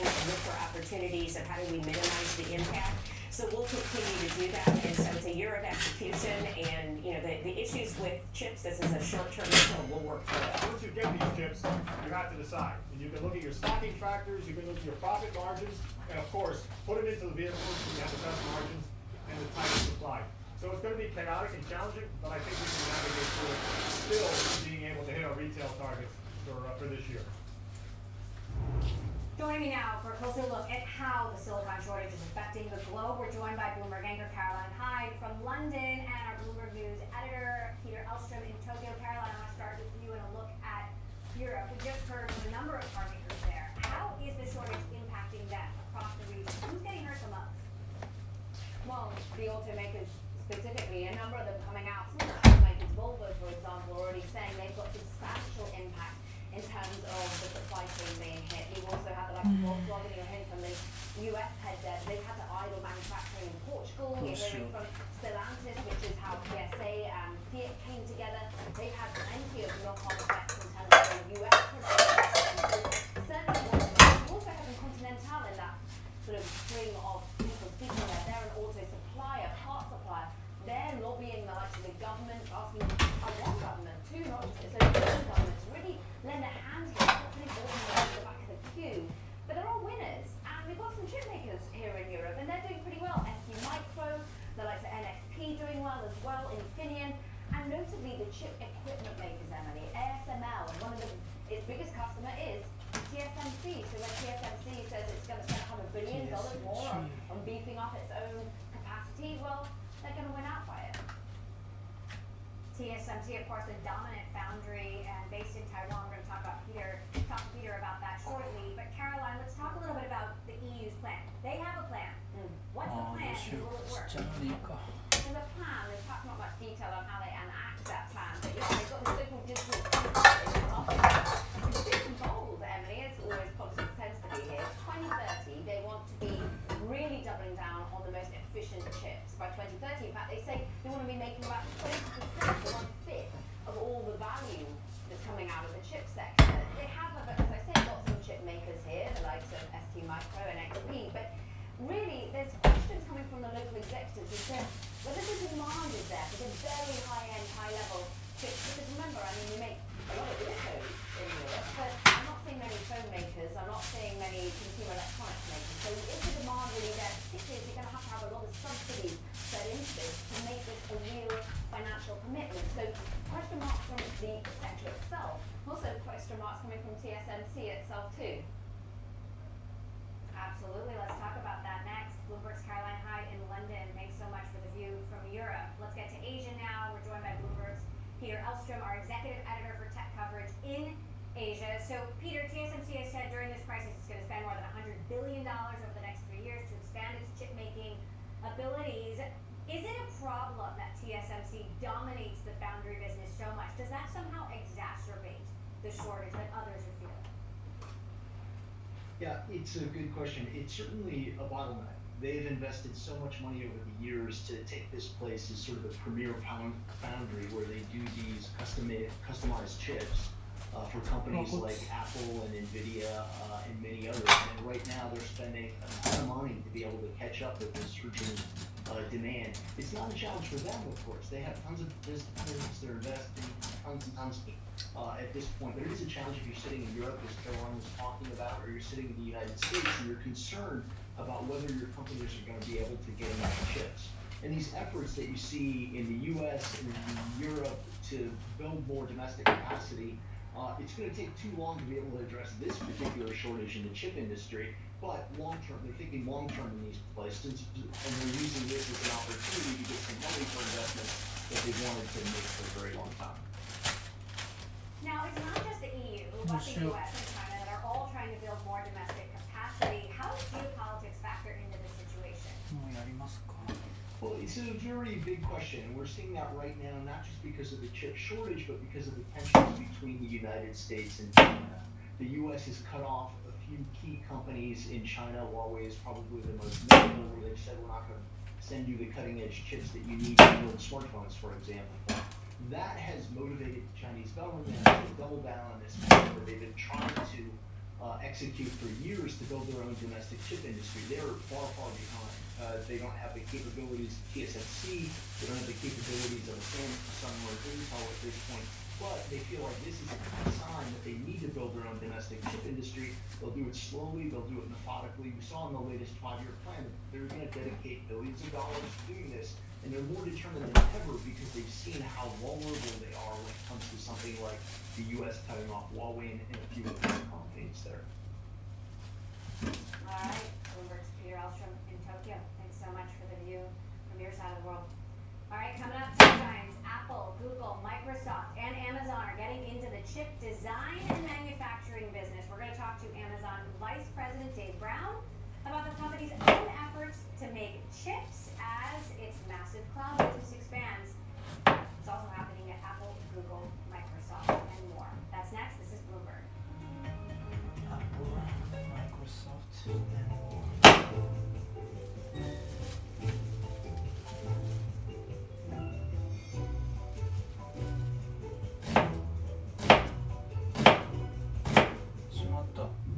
look for opportunities of how do we minimize the impact. So we'll continue to do that, and so it's a year of execution, and the issues with chips, this is a short-term issue, we'll work through it. Once you get these chips, you have to decide. And you can look at your stocking factors, you can look at your profit margins, and of course, put it into the vehicles so you have the best margins and the tightest supply. So it's going to be chaotic and challenging, but I think we can navigate through it, still being able to hit our retail targets for this year. Joining me now for a closer look at how the silicon shortage is affecting the globe, we're joined by Bloomberg anchor Caroline Hyde from London and our Bloomberg News editor Peter Elstrom in Tokyo. Caroline, I want to start with you and a look at Europe. We just heard from a number of car makers there. How is the shortage impacting them across the region? Who's getting hurt the most? Well, the automakers specifically, a number of them coming out. Some of the automakers, Volvo for example, are already saying they've got substantial impact in terms of the supply chain being hit. You also have the like Volkswagen, you're hearing from the US head there, they've had to idle manufacturing in Portugal. You're hearing from Stellantis, which is how PSA and Fiat came together. They've had plenty of knock-on effects in terms of the US production. Certainly, you also have Continental in that sort of string of people speaking there. They're an auto supplier, part supplier. They're lobbying the likes of the government, asking one government, two, not just its own government, to really lend a hand here, not putting automakers at the back of the queue. But there are winners, and we've got some chip makers here in Europe, and they're doing pretty well. ST Micro, the likes of NXP doing well as well, Infineon, and notably the chip equipment makers, Emily, ASML, and one of its biggest customer is TSMC. So when TSMC says it's going to spend $100 billion more on beefing up its own capacity, well, they're going to win out by it. TSMC, of course, the dominant foundry and based in Taiwan. We're going to talk to Peter about that shortly. But Caroline, let's talk a little bit about the EU's plan. They have a plan. What's the plan and will it work? There's a plan. There's not much detail on how they enact that plan. But they've got the so-called digital it's big and bold, Emily, as always politics tends to be here. 2030, they want to be really doubling down on the most efficient chips. By 2030, in fact, they say they want to be making about 20% to 1/5 of all the value that's coming out of the chip sector. They have, as I say, got some chip makers here, the likes of ST Micro and XP, but really there's questions coming from the local executives who said whether the demand is there for the very high-end, high-level chips. Because remember, we make a lot of autos in Europe, but I'm not seeing many phone makers, I'm not seeing many consumer electronics makers. So is the demand really there? Particularly if you're going to have a lot of subsidies set into this to make this a real financial commitment. So question marks from the sector itself, also question marks coming from TSMC itself too. Absolutely. Let's talk about that next. Bloomberg's Caroline Hyde in London. Thanks so much for the view from Europe. Let's get to Asia now. We're joined by Bloomberg's Peter Elstrom, our executive editor for tech coverage in Asia. So, Peter, TSMC has said during this crisis it's going to spend more than $100 billion over the next 3 years to expand its chip-making abilities. Is it a problem that TSMC dominates the foundry business so much? Does that somehow exacerbate the shortage that others are feeling? Yeah, it's a good question. It's certainly a bottleneck. They've invested so much money over the years to take this place as sort of the premier foundry where they do these customized chips for companies like Apple and Nvidia and many others. And right now they're spending a ton of money to be able to catch up with this surging demand. It's not a challenge for them, of course. They have tons of businesses, they're investing tons and tons at this point. But it is a challenge if you're sitting in Europe, as Caroline was talking about, or you're sitting in the United States and you're concerned about whether your companies are going to be able to get enough chips. And these efforts that you see in the US and in Europe to build more domestic capacity, it's going to take too long to be able to address this particular shortage in the chip industry. But long term, they're thinking long term in these places, and they're using this as an opportunity to get some money for investments that they wanted to make for a very long time. Now, it's not just the EU, but the US and China that are all trying to build more domestic capacity. How does geopolitics factor into this situation? Well, it's a very big question, and we're seeing that right now, not just because of the chip shortage, but because of the tensions between the United States and China. The U.S. has cut off a few key companies in China. Huawei is probably the most notable, where they've said we're not going to send you the cutting-edge chips that you need to build smartphones, for example. That has motivated the Chinese government to double down on this, where they've been trying to execute for years to build their own domestic chip industry. They're far, far behind. They don't have the capabilities of TSMC. They don't have the capabilities of a Samsung or Intel at this point. But they feel like this is a sign that they need to build their own domestic chip industry. They'll do it slowly. They'll do it methodically. We saw in the latest 5-year plan that they're going to dedicate billions of dollars to doing this. And they're more determined than ever because they've seen how vulnerable they are when it comes to something like the U.S. cutting off Huawei and a few of the companies there. All right, Bloomberg's Peter Elstrom in Tokyo. Thanks so much for the view from your side of the world. All right, coming up, tech giants Apple, Google, Microsoft, and Amazon are getting into the chip design and manufacturing business. We're going to talk to Amazon Vice President Dave Brown about the company's own efforts to make chips as its massive cloud business expands. It's also happening at Apple, Google, Microsoft, and more. That's next. This is Bloomberg. Apple, Microsoft, and more.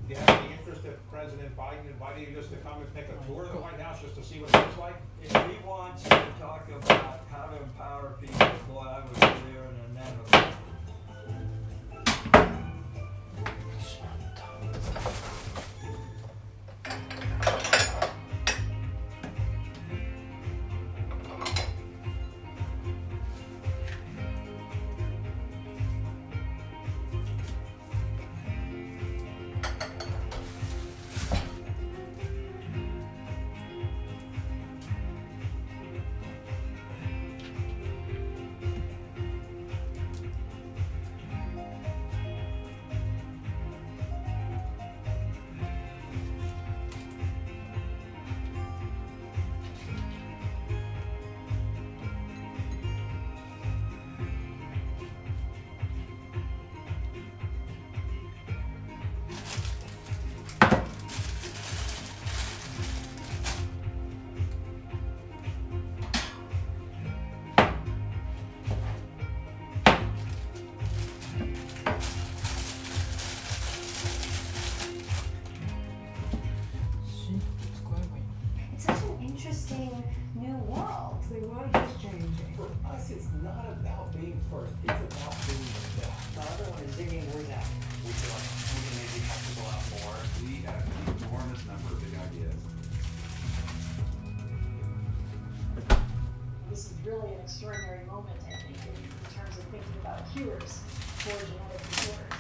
Do you have any interest if President Biden invited you just to come and take a tour of the White House just to see what it looks like? If he wants to talk about how to empower people, boy, I would be there in a minute. It's such an interesting new world. The world is changing. For us, it's not about being first. It's about being the best. Now everyone is digging words out. We feel like we can maybe help people out more. We have an enormous number of big ideas. This is really an extraordinary moment, I think, in terms of thinking about cures for genetic disorders.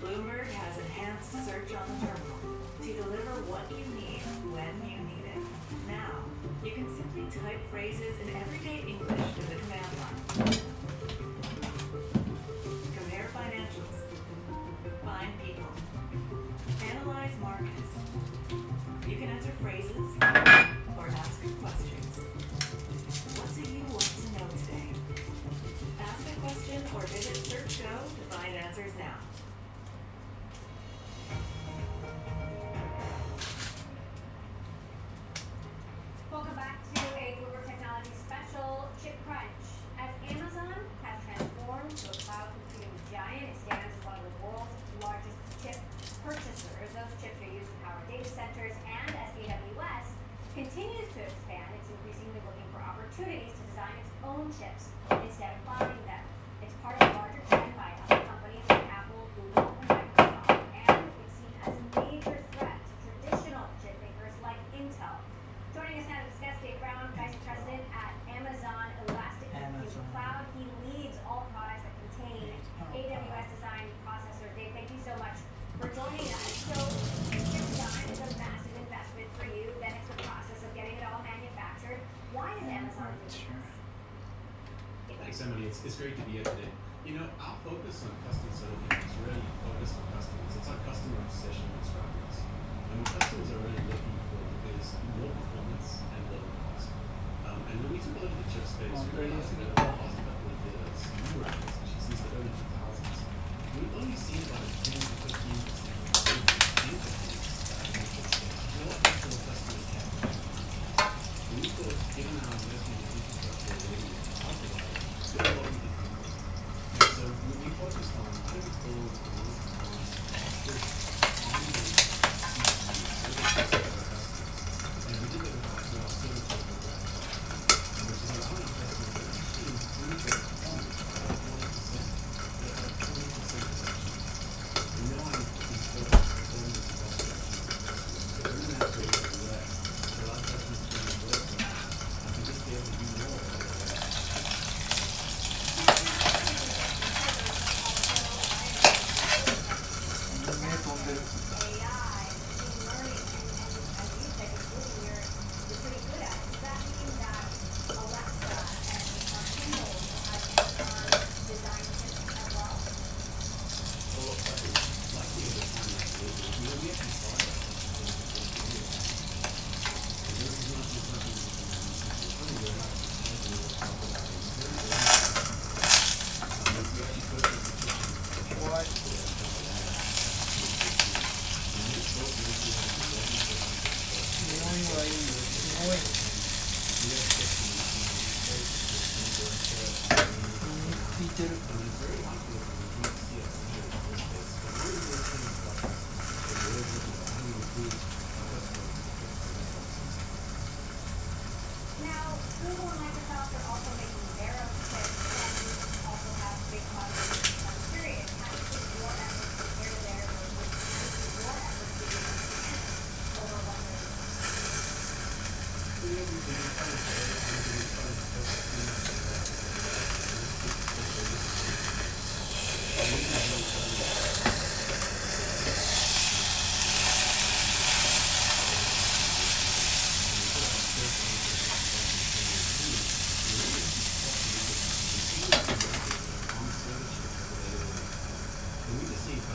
Bloomberg has enhanced search on the terminal to deliver what you need when you need it. Now, you can simply type phrases in everyday English to the command line. Compare financials. Find people. Analyze markets. You can answer phrases or ask questions. What do you want to know today? Ask a question or visit Search Go to find answers now. Welcome back to a Bloomberg Technology special, Chip Crunch. As Amazon has transformed to a cloud computing giant, it stands as one of the world's largest chip purchasers. Those chips are used to power data centers, and as AWS continues to expand, it's increasingly looking for opportunities to design its own chips instead of buying them. It's part of a larger trend by other companies like Apple, Google, and Microsoft, and it's seen as a major threat to traditional chip makers like Intel. Joining us now to discuss, Dave Brown, Vice President at Amazon Elastic Compute Cloud. He leads all products that contain AWS designed processor. Dave, thank you so much for joining us. So, chip design is a massive investment for you. Then it's the process of getting it all manufactured. Why is Amazon doing this? Thanks, Emily. It's great to be here today. You know, our focus on custom silicon is really focused on customers. It's our customer obsession that's driving us. And what customers are really looking for is more performance and lower cost. And when we took a look at the chip space, we realized that over the last couple of years, actually since the early 2000s, we've only seen about a 10 to 15% increase in the chip space. More actual customers have. And we thought, given our investment in infrastructure, really, our providers, there are a lot we can do. And so we thought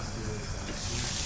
customers that are seeing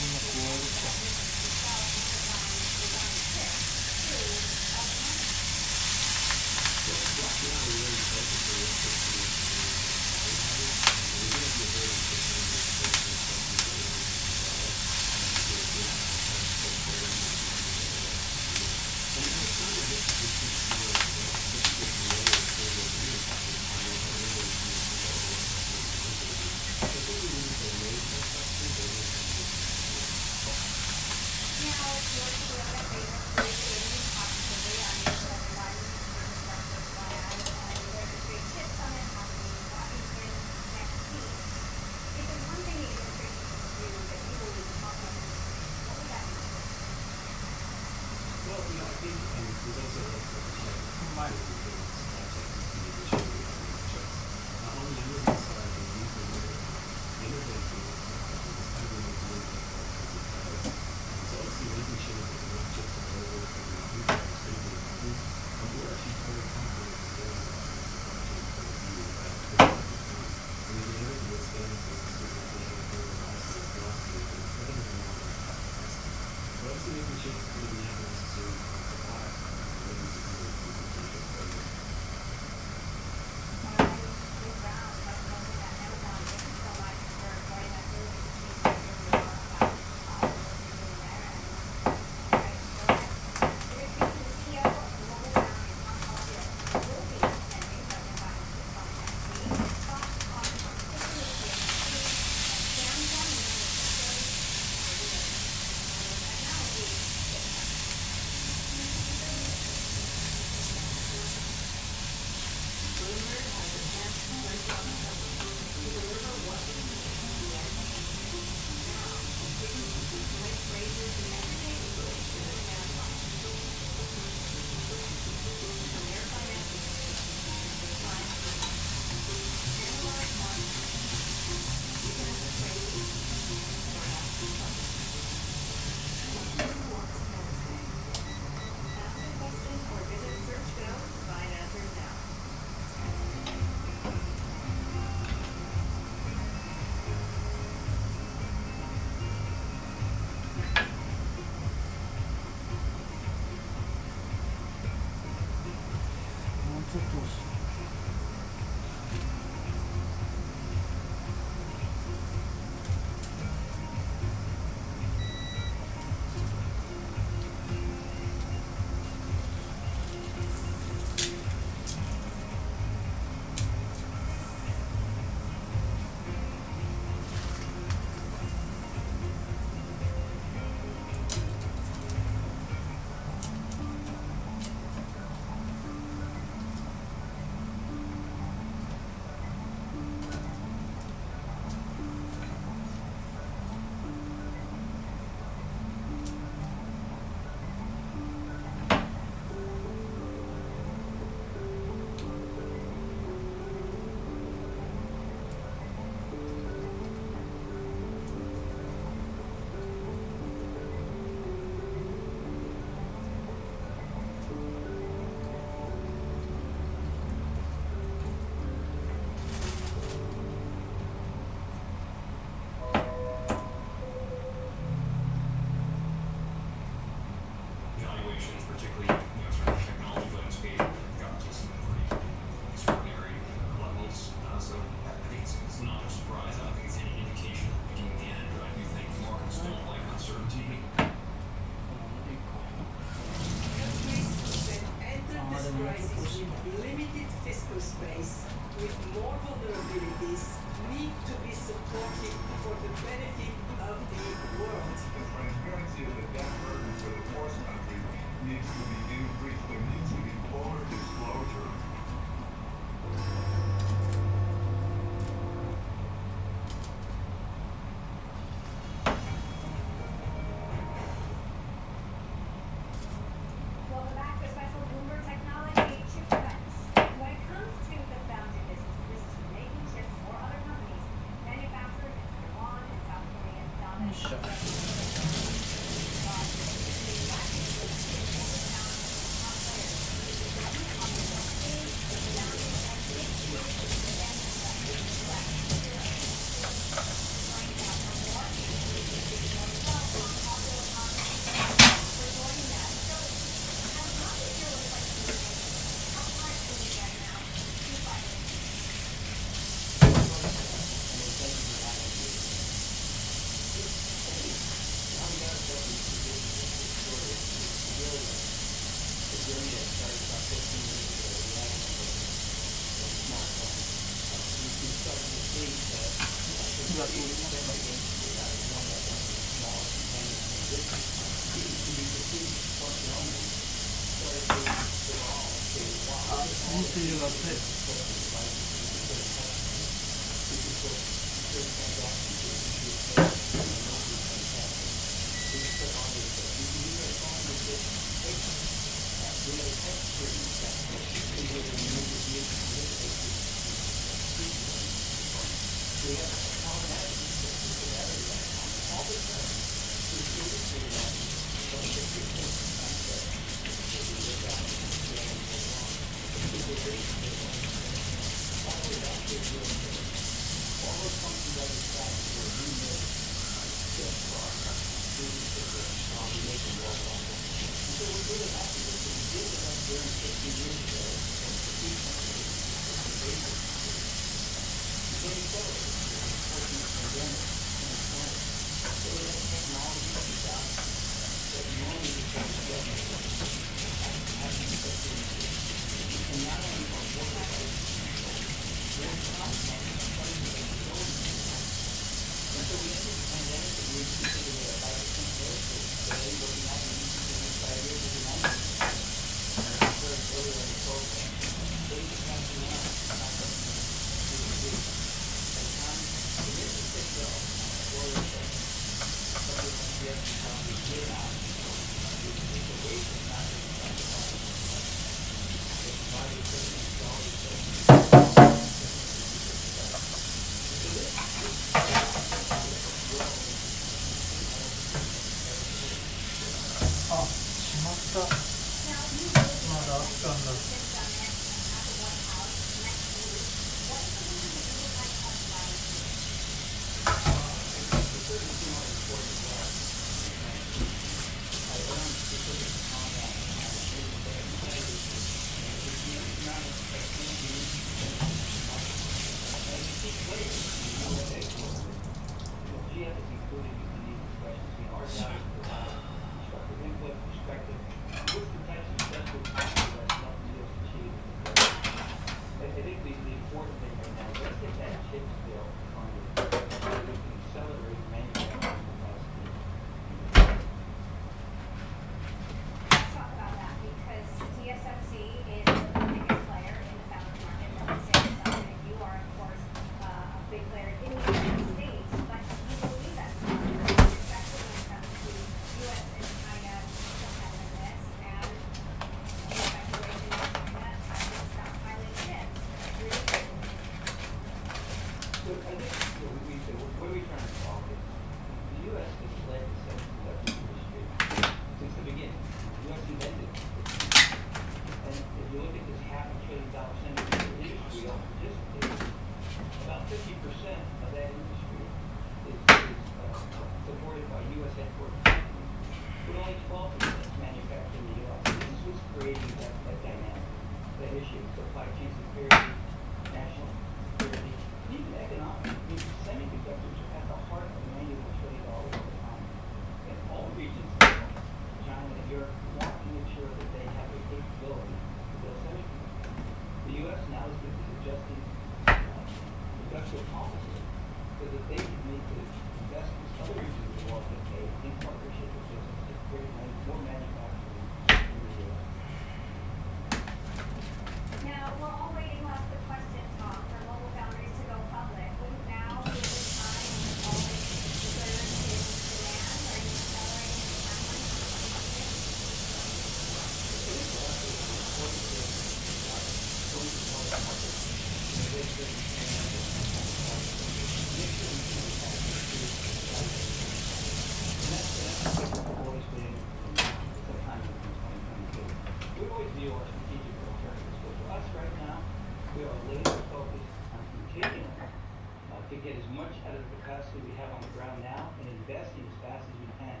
We are laser focused on continuing to get as much out of the capacity we have on the ground now and investing as fast as we can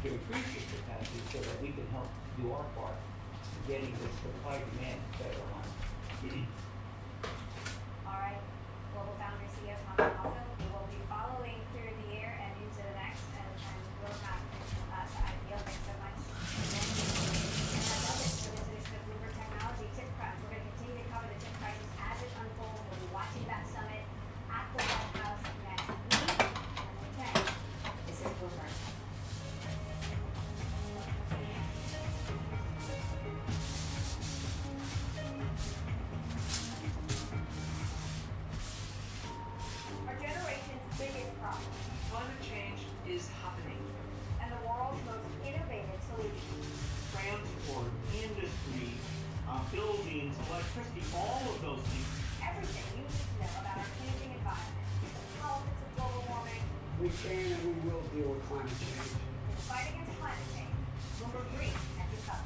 to increase this capacity so that we can help do our part in getting this supply-demand better aligned. All right, Global Founder CEO Thomas also, we will be following through the year and into the next and roadmap to IPO. Thanks so much. And that's all it for this edition of Bloomberg Technology Tip Crunch. We're going to continue to cover the chip crisis as it unfolds. We'll be watching that summit at the White House next week. And we're saying, this is Bloomberg. Our generation's biggest problem. Climate change is happening. And the world's most innovative solution. Transport, industry, buildings, electricity, all of those things. Everything you need to know about our changing environment. Politics of global warming. We can and we will deal with climate change. The fight against climate change. Bloomberg Green at your cup.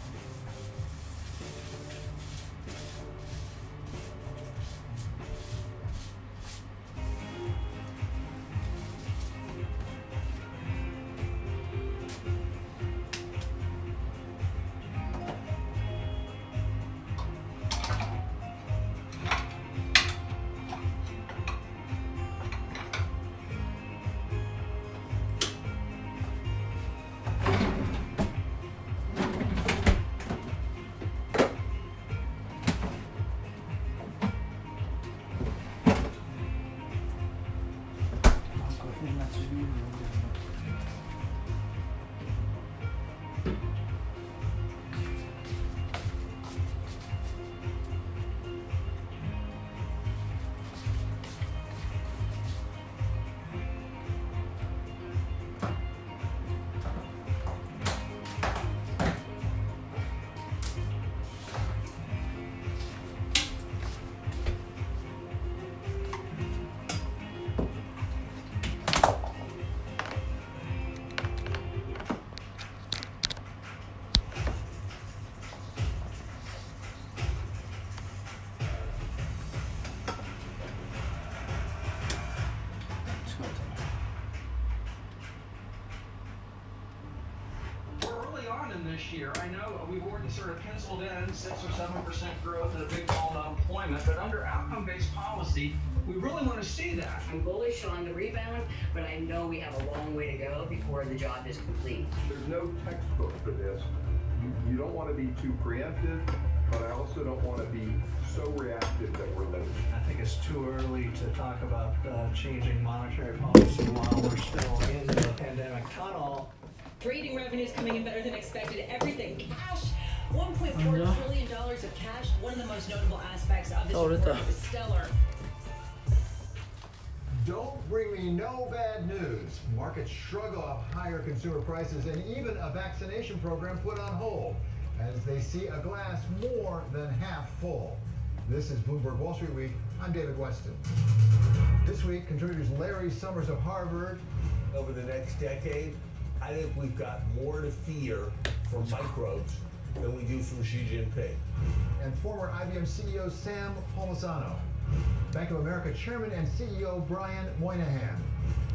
This year, I know we've already sort of penciled in 6 or 7% growth and a big fall in unemployment, but under outcome-based policy, we really want to see that. I'm bullish on the rebound, but I know we have a long way to go before the job is complete. There's no textbook for this. You don't want to be too preemptive, but I also don't want to be so reactive that we're late. I think it's too early to talk about changing monetary policy while we're still in the pandemic tunnel. Trading revenues coming in better than expected. Everything cash. $1.4 trillion of cash. One of the most notable aspects of this report was stellar. Don't bring me no bad news. Markets shrug off higher consumer prices and even a vaccination program put on hold as they see a glass more than half full. This is Bloomberg Wall Street Week. I'm David Weston. This week, contributors Larry Summers of Harvard. Over the next decade, I think we've got more to fear from microbes than we do from Xi Jinping. And former IBM CEO Sam Palmisano. Bank of America Chairman and CEO Brian Moynihan.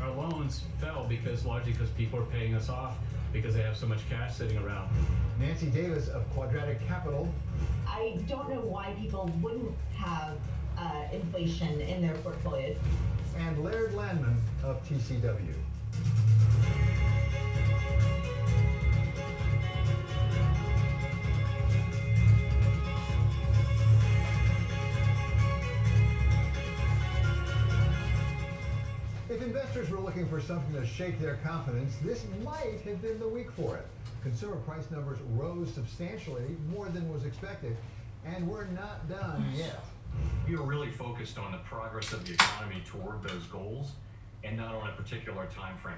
Our loans fell largely because people are paying us off because they have so much cash sitting around. Nancy Davis of Quadratic Capital. I don't know why people wouldn't have inflation in their portfolios. And Laird Landman of TCW. If investors were looking for something to shake their confidence, this might have been the week for it. Consumer price numbers rose substantially, more than was expected, and we're not done yet. We are really focused on the progress of the economy toward those goals and not on a particular time frame.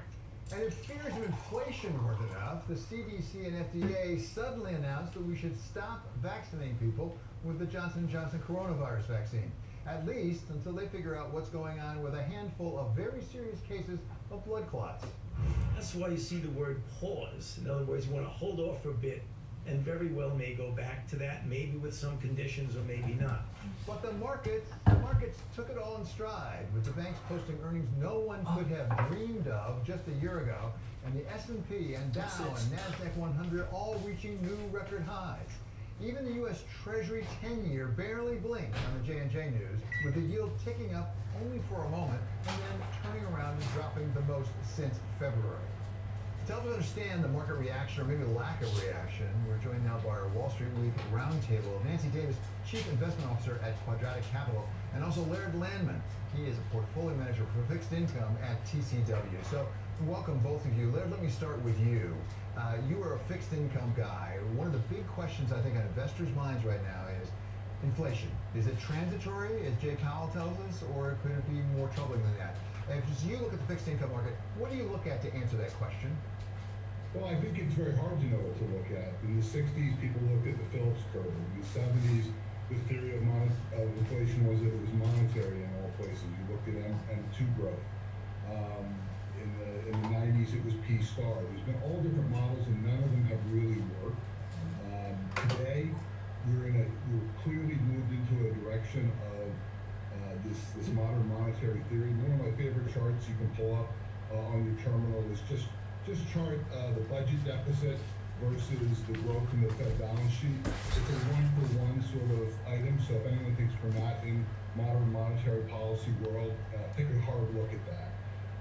And if fears of inflation weren't enough, the CDC and FDA suddenly announced that we should stop vaccinating people with the Johnson & Johnson coronavirus vaccine, at least until they figure out what's going on with a handful of very serious cases of blood clots. That's why you see the word pause. In other words, you want to hold off for a bit and very well may go back to that, maybe with some conditions or maybe not. But the markets took it all in stride, with the banks posting earnings no one could have dreamed of just a year ago, and the S&P and Dow and NASDAQ 100 all reaching new record highs. Even the U.S. Treasury 10-year barely blinked on the J&J news, with the yield ticking up only for a moment and then turning around and dropping the most since February. To help us understand the market reaction, or maybe lack of reaction, we're joined now by our Wall Street Week roundtable of Nancy Davis, Chief Investment Officer at Quadratic Capital, and also Laird Landman. He is a portfolio manager for fixed income at TCW. So welcome both of you. Laird, let me start with you. You are a fixed income guy. One of the big questions I think on investors' minds right now is inflation. Is it transitory, as Jay Powell tells us, or could it be more troubling than that? And as you look at the fixed income market, what do you look at to answer that question? Well, I think it's very hard to know what to look at. In the 60s, people looked at the Phillips curve. In the 70s, the theory of inflation was that it was monetary in all places. You looked at M2 growth. In the 90s, it was P star. There's been all different models, and none of them have really worked. Today, we're clearly moved into a direction of this modern monetary theory. One of my favorite charts you can pull up on your terminal is just chart the budget deficit versus the growth in the Fed balance sheet. It's a one-for-one sort of item, so if anyone thinks we're not in modern monetary policy world, take a hard look at that.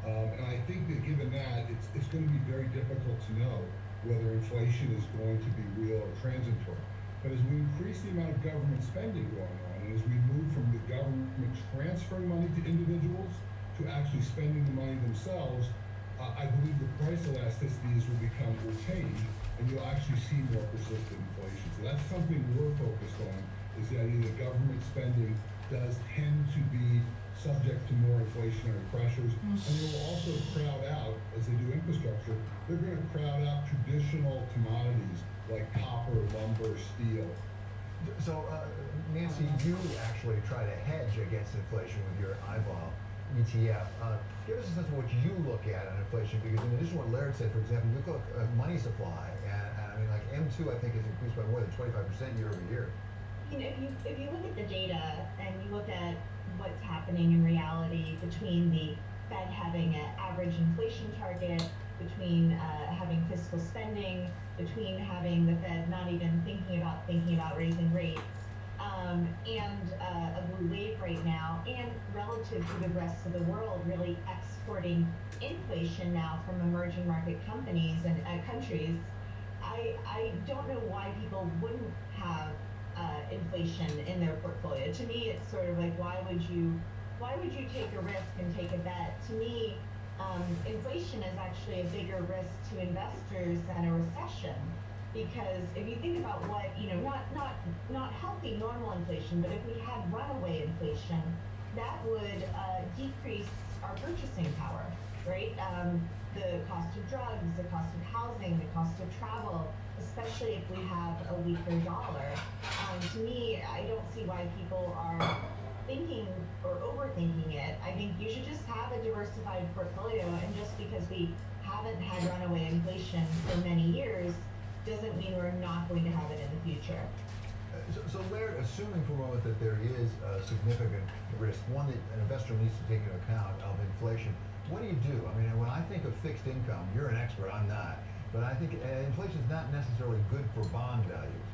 And I think that given that, it's going to be very difficult to know whether inflation is going to be real or transitory. But as we increase the amount of government spending going on, and as we move from the government transferring money to individuals to actually spending the money themselves, I believe the price elasticities will change, and you'll actually see more persistent inflation. So that's something we're focused on, is the idea that government spending does tend to be subject to more inflationary pressures, and they will also crowd out, as they do infrastructure, they're going to crowd out traditional commodities like copper, lumber, steel. So, Nancy, you actually try to hedge against inflation with your eyeball ETF. Give us a sense of what you look at on inflation, because in addition to what Laird said, for example, you look at money supply, and I mean, like M2, I think, has increased by more than 25% year over year. You know, if you look at the data and you look at what's happening in reality between the Fed having an average inflation target, between having fiscal spending, between having the Fed not even thinking about raising rates, and a blue wave right now, and relative to the rest of the world really exporting inflation now from emerging market companies and countries, I don't know why people wouldn't have inflation in their portfolio. To me, it's sort of like, why would you take a risk and take a bet? To me, inflation is actually a bigger risk to investors than a recession. Because if you think about what, not healthy normal inflation, but if we had runaway inflation, that would decrease our purchasing power, right? The cost of drugs, the cost of housing, the cost of travel, especially if we have a weaker dollar. To me, I don't see why people are thinking or overthinking it. I think you should just have a diversified portfolio, and just because we haven't had runaway inflation for many years doesn't mean we're not going to have it in the future. So Laird, assuming for a moment that there is a significant risk, one that an investor needs to take into account of inflation, what do you do? I mean, when I think of fixed income, you're an expert, I'm not, but I think inflation is not necessarily good for bond values.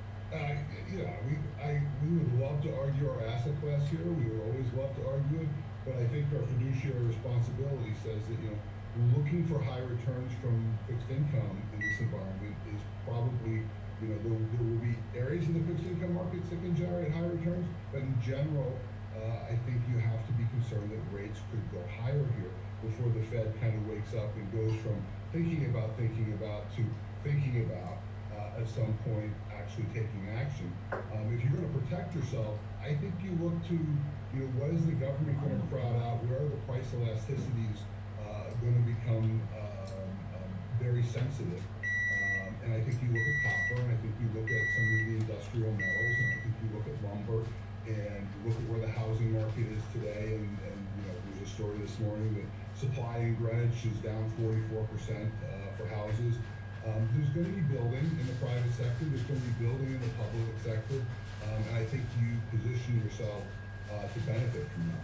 We would love to argue our asset class here. We would always love to argue it, but I think our fiduciary responsibility says that, looking for high returns from fixed income in this environment is probably, there will be areas in the fixed income markets that can generate high returns, but in general, I think you have to be concerned that rates could go higher here before the Fed kind of wakes up and goes from thinking about to thinking about at some point actually taking action. If you're going to protect yourself, I think you look to, what is the government going to crowd out? Where are the price elasticities going to become very sensitive? And I think you look at copper, and I think you look at some of the industrial metals, and I think you look at lumber, and you look at where the housing market is today, and there's a story this morning that supply in Greenwich is down 44% for houses. There's going to be building in the private sector. There's going to be building in the public sector. And I think you position yourself to benefit from that.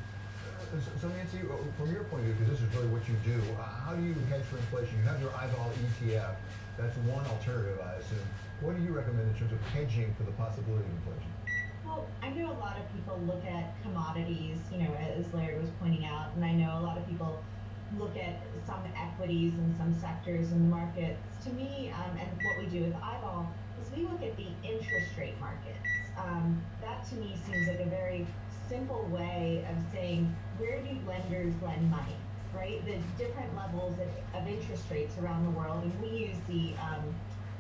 So Nancy, from your point of view, because this is really what you do, how do you hedge for inflation? You have your eyeball ETF. That's one alternative, I assume. What do you recommend in terms of hedging for the possibility of inflation? Well, I know a lot of people look at commodities, as Larry was pointing out, and I know a lot of people look at some equities and some sectors in the markets. To me, and what we do with eyeball is we look at the interest rate markets. That to me seems like a very simple way of saying, where do lenders lend money, right? The different levels of interest rates around the world, and we use the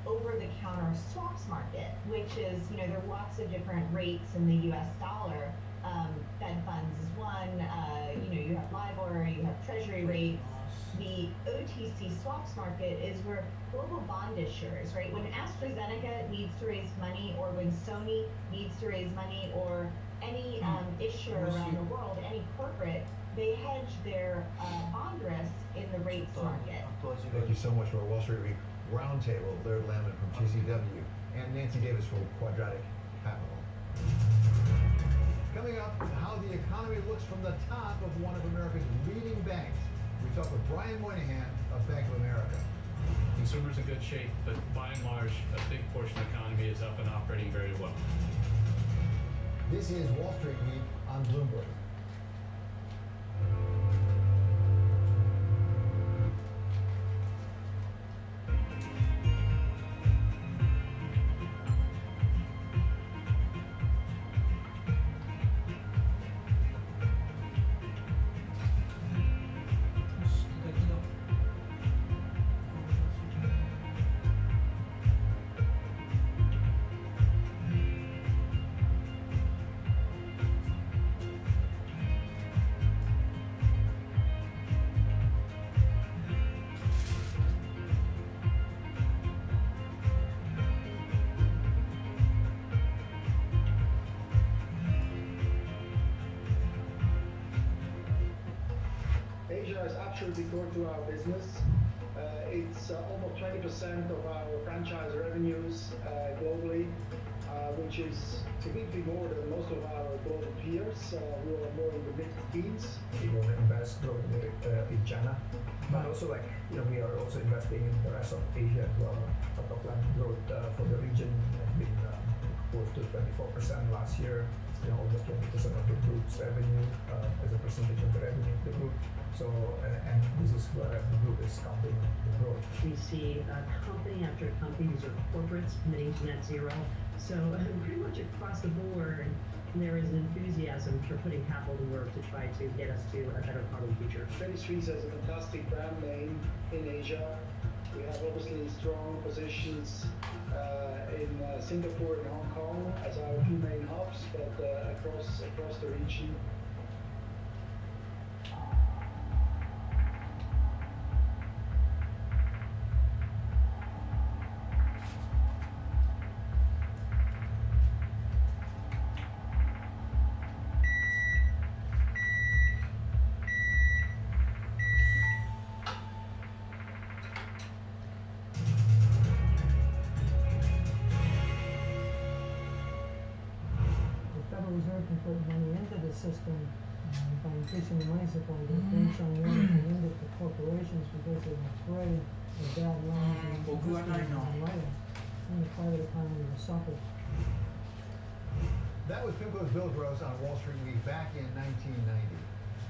over-the-counter swaps market, which is, there are lots of different rates in the U.S. dollar. Fed funds is one, you have LIBOR, you have treasury rates. The OTC swaps market is where global bond issuers, right? When AstraZeneca needs to raise money, or when Sony needs to raise money, or any issuer around the world, any corporate, they hedge their bond risk in the rates market. Thank you so much for our Wall Street Week Roundtable. Laird Lamon from TCW and Nancy Davis from Quadratic Capital. Coming up, how the economy looks from the top of one of America's leading banks. We talk with Brian Moynihan of Bank of America. Consumers in good shape, but by and large, a big portion of the economy is up and operating very well. This is Wall Street Week on Bloomberg. Asia is absolutely core to our business. It's almost 20% of our franchise revenues globally, which is significantly more than most of our global peers who are more in the mid-teens. We will invest globally in China, but also we are also investing in the rest of Asia as well. Our top line growth for the region has been close to 24% last year. Almost 20% of the group's revenue as a percentage of the revenue of the group. So, and this is where the group is counting the growth. We see company after company, these are corporates committing to net zero. So pretty much across the board, there is an enthusiasm for putting capital to work to try to get us to a better part of the future. Credit Suisse has a fantastic brand name in Asia. We have obviously strong positions in Singapore and Hong Kong as our two main hubs, but across the region. Reserve can put money into the system by increasing the money supply. The banks are willing to lend it to corporations because they're afraid of bad loans and the private economy will suffer. That was PIMCO's Bill Gross on Wall Street Week back in 1990.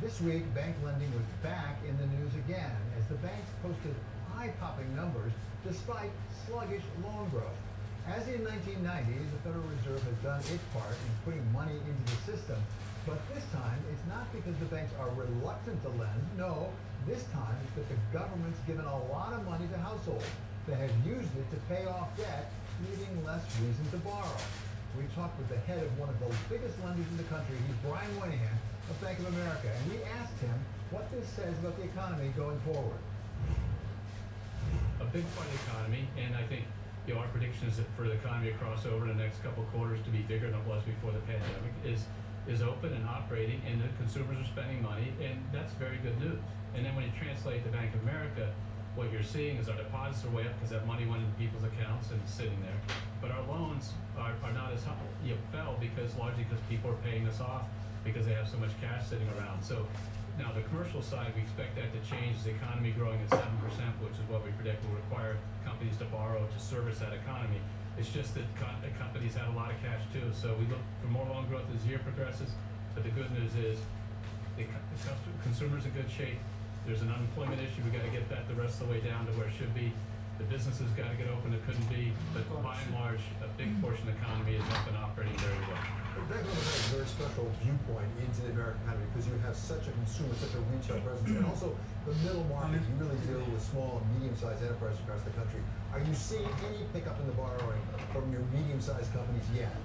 This week, bank lending was back in the news again as the banks posted eye-popping numbers despite sluggish loan growth. As in 1990, the Federal Reserve has done its part in putting money into the system, but this time it's not because the banks are reluctant to lend. No, this time it's that the government's given a lot of money to households that have used it to pay off debt, leaving less reason to borrow. We talked with the head of one of the biggest lenders in the country. He's Brian Moynihan of Bank of America, and we asked him what this says about the economy going forward. A big part of the economy, and I think our prediction is that for the economy to cross over the next couple of quarters to be bigger than it was before the pandemic is open and operating, and the consumers are spending money, and that's very good news. And then when you translate the Bank of America, what you're seeing is our deposits are way up because that money went into people's accounts and it's sitting there. But our loans are not as high, fell largely because people are paying us off because they have so much cash sitting around. So now the commercial side, we expect that to change. The economy growing at 7%, which is what we predict will require companies to borrow to service that economy. It's just that companies had a lot of cash too. So we look for more loan growth as the year progresses. But the good news is the consumer's in good shape. There's an unemployment issue. We got to get that the rest of the way down to where it should be. The businesses got to get open. It couldn't be. But by and large, a big portion of the economy is up and operating very well. Bank of America has a very special viewpoint into the American economy because you have such a consumer, such a retail presence, and also the middle market. You really deal with small and medium-sized enterprises across the country. Are you seeing any pickup in the borrowing from your medium-sized companies yet?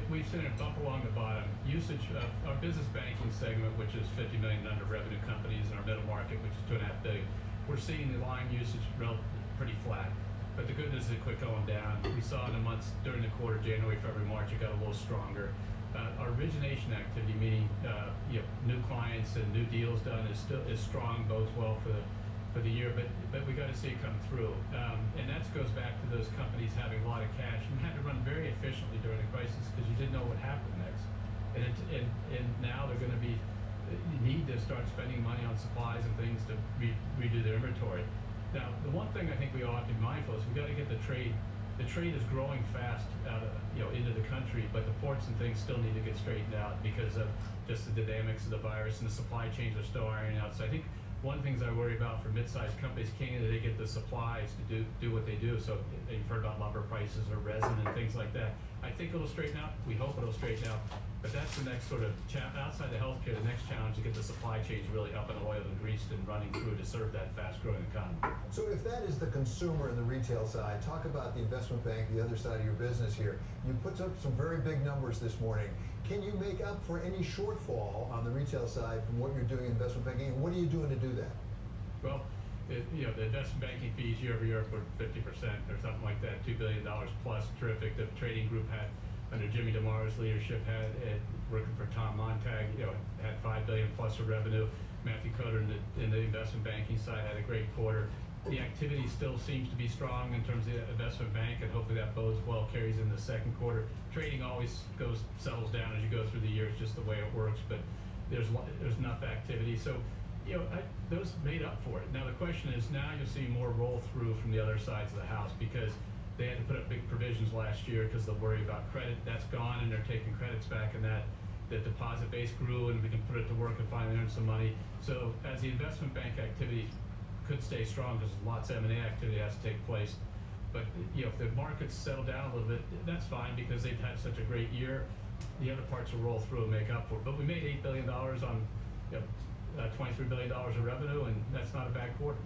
We've seen it bump along the bottom. Usage of our business banking segment, which is 50 million under revenue companies, and our middle market, which is 2.5 billion, we're seeing the line usage pretty flat. But the good news is it quit going down. We saw in the months during the quarter, January, February, March, it got a little stronger. Our origination activity, meaning new clients and new deals done, is strong, bodes well for the year. But we got to see it come through, and that goes back to those companies having a lot of cash and had to run very efficiently during the crisis because you didn't know what happened next. And now they're going to need to start spending money on supplies and things to redo their inventory. Now, the one thing I think we all have to be mindful is we got to get the trade. The trade is growing fast out of into the country, but the ports and things still need to get straightened out because of just the dynamics of the virus, and the supply chains are still ironing out. So I think one of the things I worry about for mid-sized companies, can they get the supplies to do what they do? So you've heard about lumber prices or resin and things like that. I think it'll straighten out. We hope it'll straighten out. But that's the next sort of outside the healthcare. The next challenge to get the supply chains really up and oiled and greased and running through to serve that fast-growing economy. So if that is the consumer and the retail side, talk about the investment bank, the other side of your business here. You put up some very big numbers this morning. Can you make up for any shortfall on the retail side from what you're doing in investment banking? And what are you doing to do that? Well, the investment banking fees year over year were 50% or something like that, $2 billion plus. Terrific. The trading group had, under Jimmy DeMar's leadership, working for Tom Montag, had $5 billion plus of revenue. Matthew Coder in the investment banking side had a great quarter. The activity still seems to be strong in terms of the investment bank, and hopefully that bodes well, carries in the second quarter. Trading always settles down as you go through the year. It's just the way it works, but there's enough activity. So, those made up for it. Now the question is, now you'll see more roll through from the other sides of the house because they had to put up big provisions last year because they'll worry about credit. That's gone, and they're taking credits back, and that the deposit base grew, and we can put it to work and finally earn some money. So as the investment bank activity could stay strong because lots of M&A activity has to take place. But if the markets settle down a little bit, that's fine because they've had such a great year. The other parts will roll through and make up for it. But we made $8 billion on $23 billion of revenue, and that's not a bad quarter.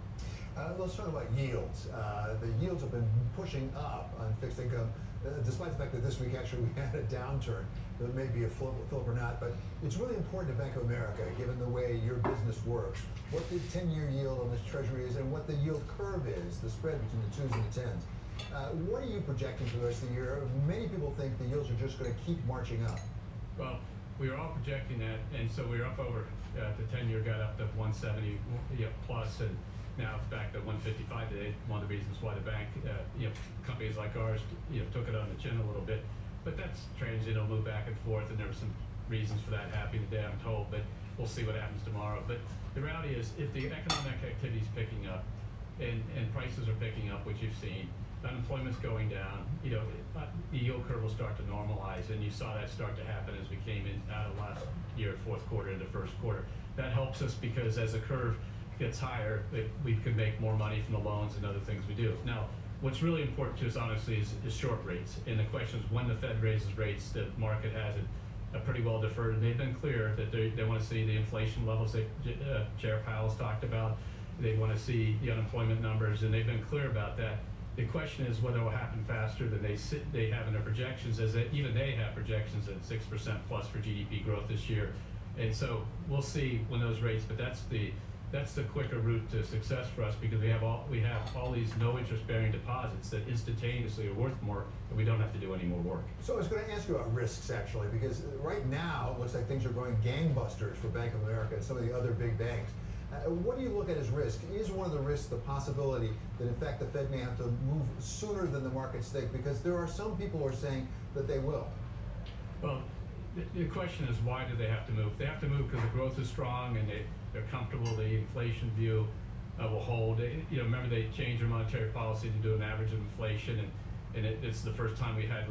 Let's talk about yields. The yields have been pushing up on fixed income, despite the fact that this week actually we had a downturn. There may be a flip or not, but it's really important to Bank of America, given the way your business works, what the 10-year yield on this treasury is and what the yield curve is, the spread between the 2s and the 10s. What are you projecting for the rest of the year? Many people think the yields are just going to keep marching up. Well, we were all projecting that, and so we were up over, the 10-year got up to 170 plus, and now it's back to 155 today. One of the reasons why the bank, companies like ours, took it on the chin a little bit. But that's transient. It'll move back and forth, and there were some reasons for that happening today, I'm told. But we'll see what happens tomorrow. But the reality is, if the economic activity is picking up, and prices are picking up, which you've seen, unemployment's going down, the yield curve will start to normalize, and you saw that start to happen as we came in out of last year, fourth quarter into first quarter. That helps us because as the curve gets higher, we can make more money from the loans and other things we do. Now, what's really important to us, honestly, is short rates. And the question is, when the Fed raises rates, the market has it pretty well deferred. And they've been clear that they want to see the inflation levels that Chair Powell's talked about. They want to see the unemployment numbers, and they've been clear about that. The question is whether it will happen faster than they have in their projections, as even they have projections at 6% plus for GDP growth this year. And so we'll see when those rates, but that's the quicker route to success for us because we have all these no interest bearing deposits that instantaneously are worth more, and we don't have to do any more work. So I was going to ask you about risks actually, because right now it looks like things are going gangbusters for Bank of America and some of the other big banks. What do you look at as risk? Is one of the risks the possibility that in fact the Fed may have to move sooner than the markets think? Because there are some people who are saying that they will. Well, the question is, why do they have to move? They have to move because the growth is strong and they're comfortable the inflation view will hold. Remember they changed their monetary policy to do an average of inflation, and it's the first time we had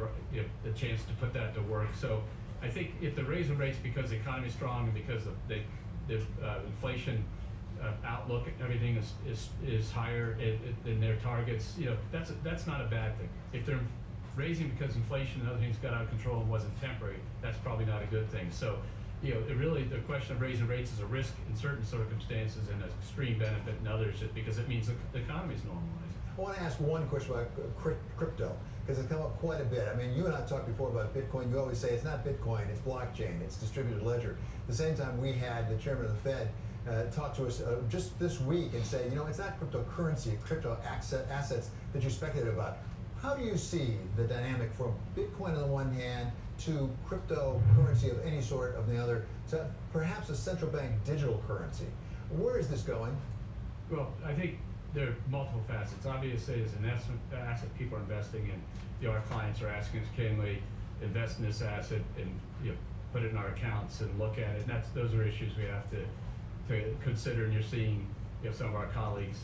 the chance to put that to work. So I think if they're raising rates because the economy is strong and because the inflation outlook, everything is higher than their targets, that's not a bad thing. If they're raising because inflation and other things got out of control and wasn't temporary, that's probably not a good thing. So, the question of raising rates is a risk in certain circumstances and an extreme benefit in others, because it means the economy is normalizing. I want to ask one question about crypto, because it's come up quite a bit. I mean, you and I talked before about Bitcoin. You always say it's not Bitcoin, it's blockchain, it's distributed ledger. At the same time, we had the chairman of the Fed talk to us just this week and say, it's not cryptocurrency, crypto assets that you speculate about. How do you see the dynamic from Bitcoin on the one hand to cryptocurrency of any sort of the other, to perhaps a central bank digital currency? Where is this going? Well, I think there are multiple facets. Obviously, as an asset people are investing in, our clients are asking us, can we invest in this asset and put it in our accounts and look at it? And those are issues we have to consider. And you're seeing some of our colleagues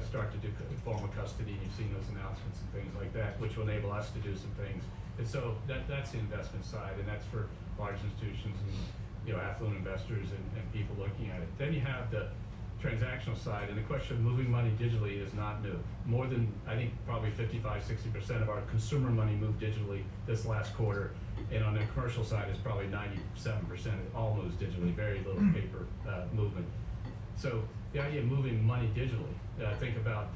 start to do formal custody. You've seen those announcements and things like that, which will enable us to do some things. And so that's the investment side, and that's for large institutions and affluent investors and people looking at it. Then you have the transactional side, and the question of moving money digitally is not new. More than, I think, probably 55-60% of our consumer money moved digitally this last quarter, and on the commercial side, it's probably 97%. It all moves digitally, very little paper movement. So the idea of moving money digitally, think about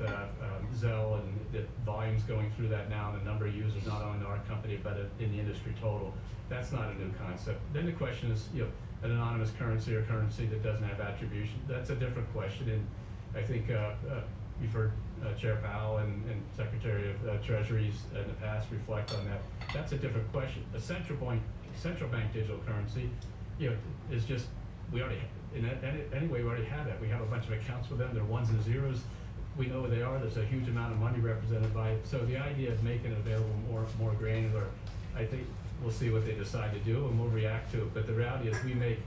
Zelle and the volumes going through that now, and the number of users, not only in our company, but in the industry total. That's not a new concept. Then the question is, an anonymous currency or currency that doesn't have attribution. That's a different question, and I think you've heard Chair Powell and Secretary of Treasuries in the past reflect on that. That's a different question. A central bank digital currency, is just, we already have that. We have a bunch of accounts with them. They're ones and zeros. We know where they are. There's a huge amount of money represented by it. So the idea of making it available more granular, I think we'll see what they decide to do, and we'll react to it. But the reality is we make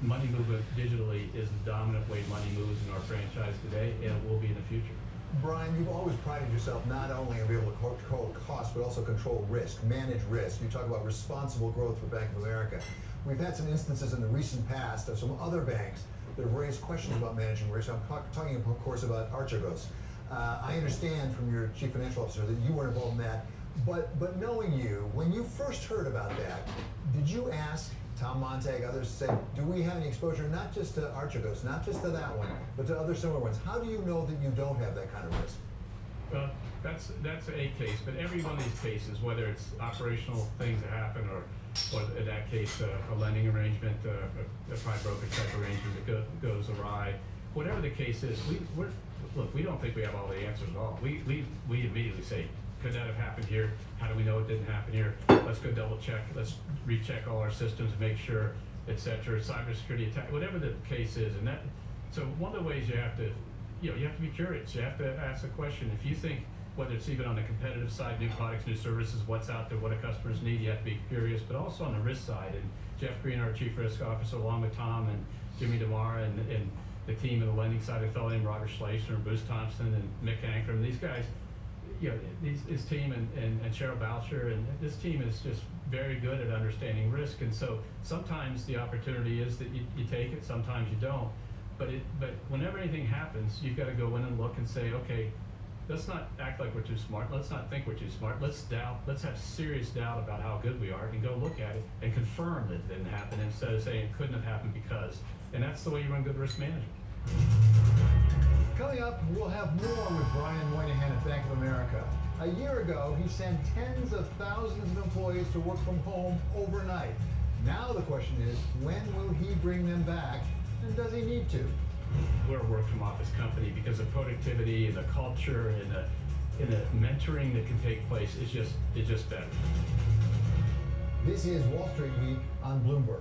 money movement digitally is the dominant way money moves in our franchise today, and it will be in the future. Brian, you've always prided yourself not only on being able to control costs, but also control risk, manage risk. You talk about responsible growth for Bank of America. We've had some instances in the recent past of some other banks that have raised questions about managing risk. I'm talking, of course, about Archegos. I understand from your chief financial officer that you weren't involved in that, but knowing you, when you first heard about that, did you ask Tom Montag, others, say, do we have any exposure not just to Archegos, not just to that one, but to other similar ones? How do you know that you don't have that kind of risk? Well, that's a case, but every one of these cases, whether it's operational things that happen or in that case, a lending arrangement, a prime brokerage type arrangement that goes awry, whatever the case is, we don't think we have all the answers at all. We immediately say, could that have happened here? How do we know it didn't happen here? Let's go double check. Let's recheck all our systems, make sure, etc. Cybersecurity attack, whatever the case is, and that. So one of the ways you have to be curious. You have to ask the question. If you think, whether it's even on the competitive side, new products, new services, what's out there, what do customers need, you have to be curious, but also on the risk side. And Jeff Green, our chief risk officer, along with Tom and Jimmy DeMara and the team on the lending side, a fellow named Roger Schleicher and Bruce Thompson and Mick Ankrum, these guys, his team and Cheryl Boucher, and this team is just very good at understanding risk. And so sometimes the opportunity is that you take it, sometimes you don't. But whenever anything happens, you've got to go in and look and say, okay, let's not act like we're too smart. Let's not think we're too smart. Let's doubt. Let's have serious doubt about how good we are, and go look at it and confirm that it didn't happen instead of saying it couldn't have happened because. And that's the way you run good risk management. Coming up, we'll have more with Brian Moynihan at Bank of America. A year ago, he sent tens of thousands of employees to work from home overnight. Now the question is, when will he bring them back, and does he need to? We're a work from office company because of productivity and the culture and the mentoring that can take place is just better. This is Wall Street Week on Bloomberg.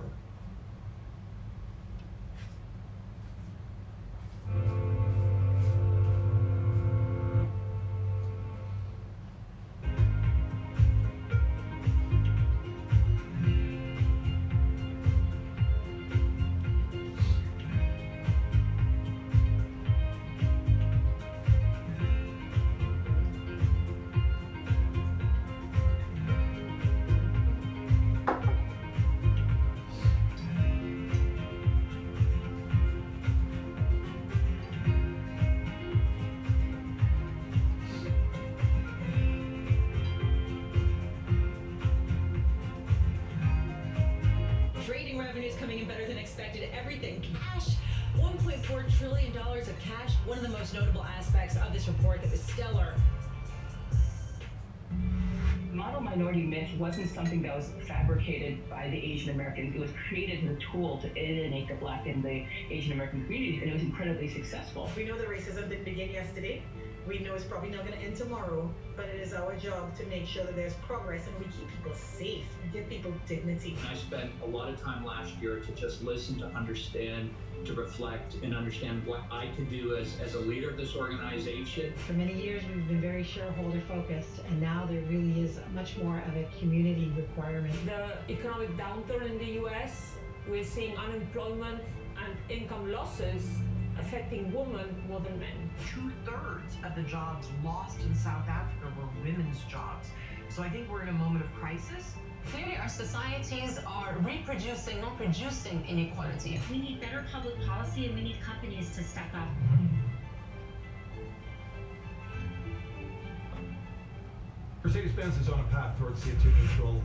expected. Everything cash. $1.4 trillion of cash. One of the most notable aspects of this report that was stellar. Model minority myth wasn't something that was fabricated by the Asian Americans. It was created as a tool to alienate the Black and the Asian American communities, and it was incredibly successful. We know that racism didn't begin yesterday. We know it's probably not going to end tomorrow, but it is our job to make sure that there's progress and we keep people safe, give people dignity. I spent a lot of time last year to just listen, to understand, to reflect, and understand what I could do as a leader of this organization. For many years, we've been very shareholder focused, and now there really is much more of a community requirement. The economic downturn in the US, we're seeing unemployment and income losses affecting women more than men. 2/3 of the jobs lost in South Africa were women's jobs. So I think we're in a moment of crisis. Clearly, our societies are reproducing, not producing inequality. We need better public policy and we need companies to step up. Mercedes-Benz is on a path towards CO2 neutral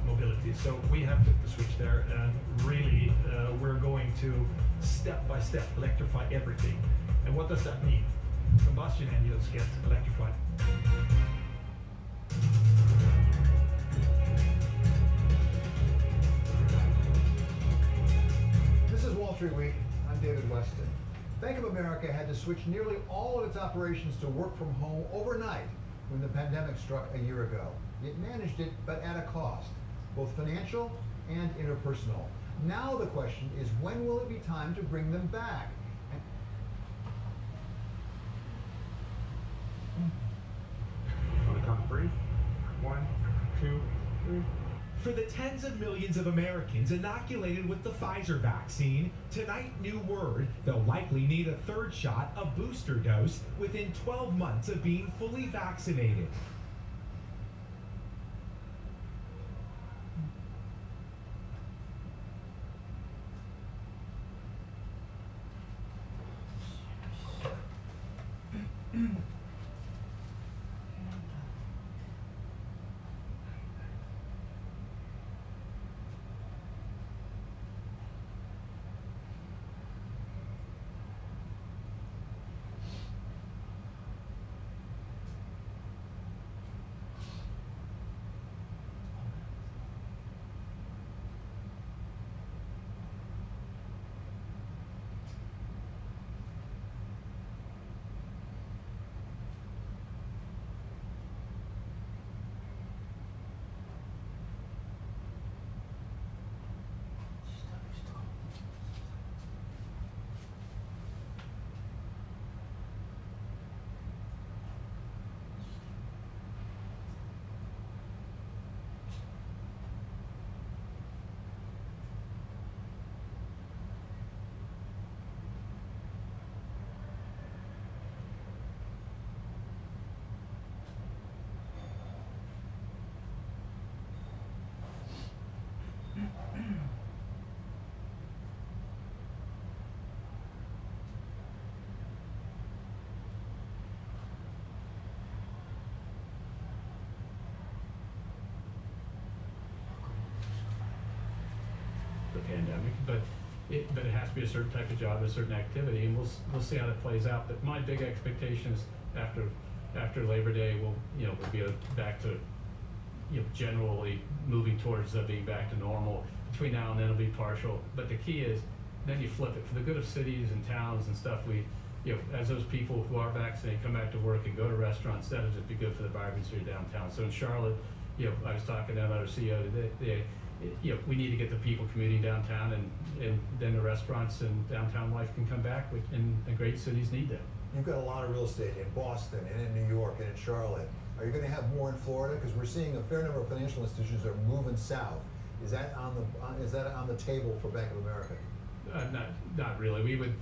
mobility, so we have flipped the switch there, and really we're going to step by step electrify everything. And what does that mean? Combustion engines get electrified. This is Wall Street Week. I'm David Weston. Bank of America had to switch nearly all of its operations to work from home overnight when the pandemic struck a year ago. It managed it, but at a cost, both financial and interpersonal. Now the question is, when will it be time to bring them back? On the count of three. 1, 2, 3. For the tens of millions of Americans inoculated with the Pfizer vaccine, tonight new word, they'll likely need a third shot, a booster dose, within 12 months of being fully vaccinated. The pandemic, but it has to be a certain type of job, a certain activity, and we'll see how that plays out. But my big expectation is after Labor Day, we'll be back to generally moving towards being back to normal. Between now and then it'll be partial, but the key is then you flip it for the good of cities and towns and stuff. We as those people who are vaccinated come back to work and go to restaurants, that'll just be good for the vibrancy of downtown. So in Charlotte, I was talking to another CEO today. We need to get the people commuting downtown, and then the restaurants and downtown life can come back, and great cities need that. You've got a lot of real estate in Boston and in New York and in Charlotte. Are you going to have more in Florida? Because we're seeing a fair number of financial institutions are moving south. Is that on the table for Bank of America? Not really. We would,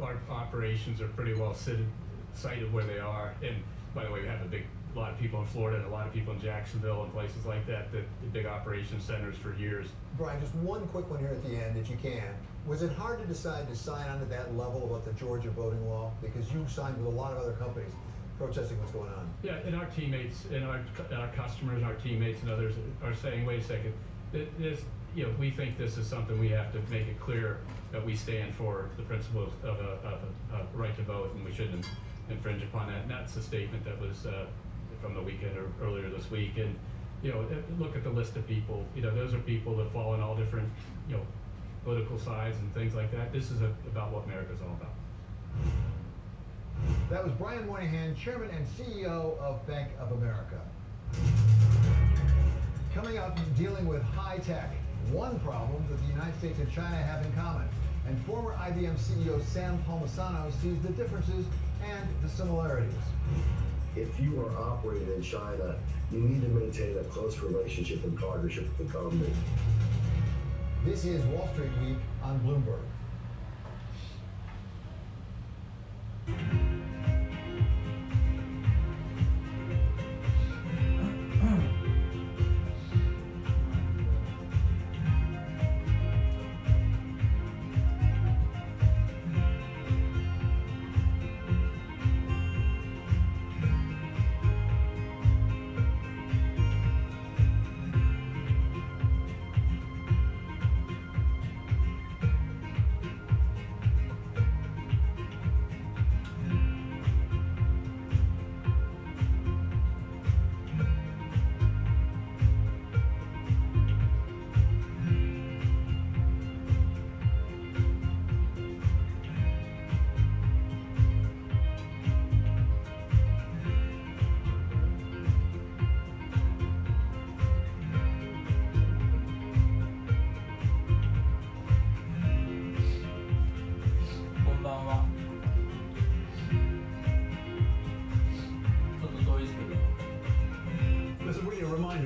our operations are pretty well sited where they are. And by the way, we have a lot of people in Florida and a lot of people in Jacksonville and places like that, the big operation centers for years. Brian, just one quick one here at the end, if you can. Was it hard to decide to sign on to that level about the Georgia voting law? Because you signed with a lot of other companies protesting what's going on. Yeah, and our teammates and our customers and our teammates and others are saying, wait a second, this, we think this is something we have to make it clear that we stand for the principles of a right to vote, and we shouldn't infringe upon that. And that's a statement that was from the weekend or earlier this week. And look at the list of people. Those are people that fall in all different political sides and things like that. This is about what America's all about. That was Brian Moynihan, Chairman and CEO of Bank of America. Coming up, dealing with high tech. One problem that the United States and China have in common. And former IBM CEO Sam Palmisano sees the differences and the similarities. If you are operating in China, you need to maintain a close relationship and partnership with the government. This is Wall Street Week on Bloomberg.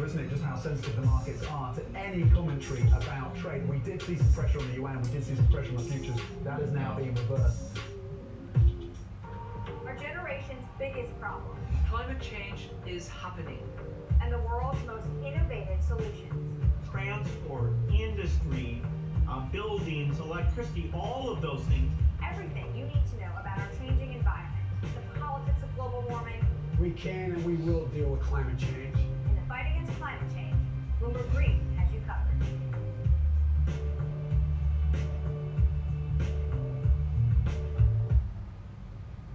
Isn't it, just how sensitive the markets are to any commentary about trade? We did see some pressure on the yuan, we did see some pressure on the futures. That is now being reversed. Our generation's biggest problem. Climate change is happening. And the world's most innovative solutions. Transport, industry, buildings, electricity, all of those things. Everything you need to know about our changing environment, the politics of global warming. We can and we will deal with climate change. In the fight against climate change, Bloomberg Green has you covered.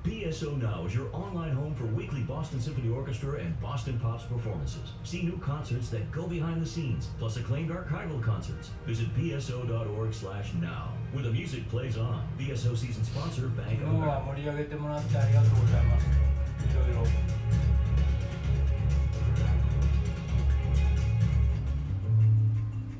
BSO Now is your online home for weekly Boston Symphony Orchestra and Boston Pops performances. See new concerts that go behind the scenes, plus acclaimed archival concerts. Visit bso.org/now, where the music plays on. BSO season sponsor, Bank of America. 盛り上げてもらってありがとうございます。いろいろ。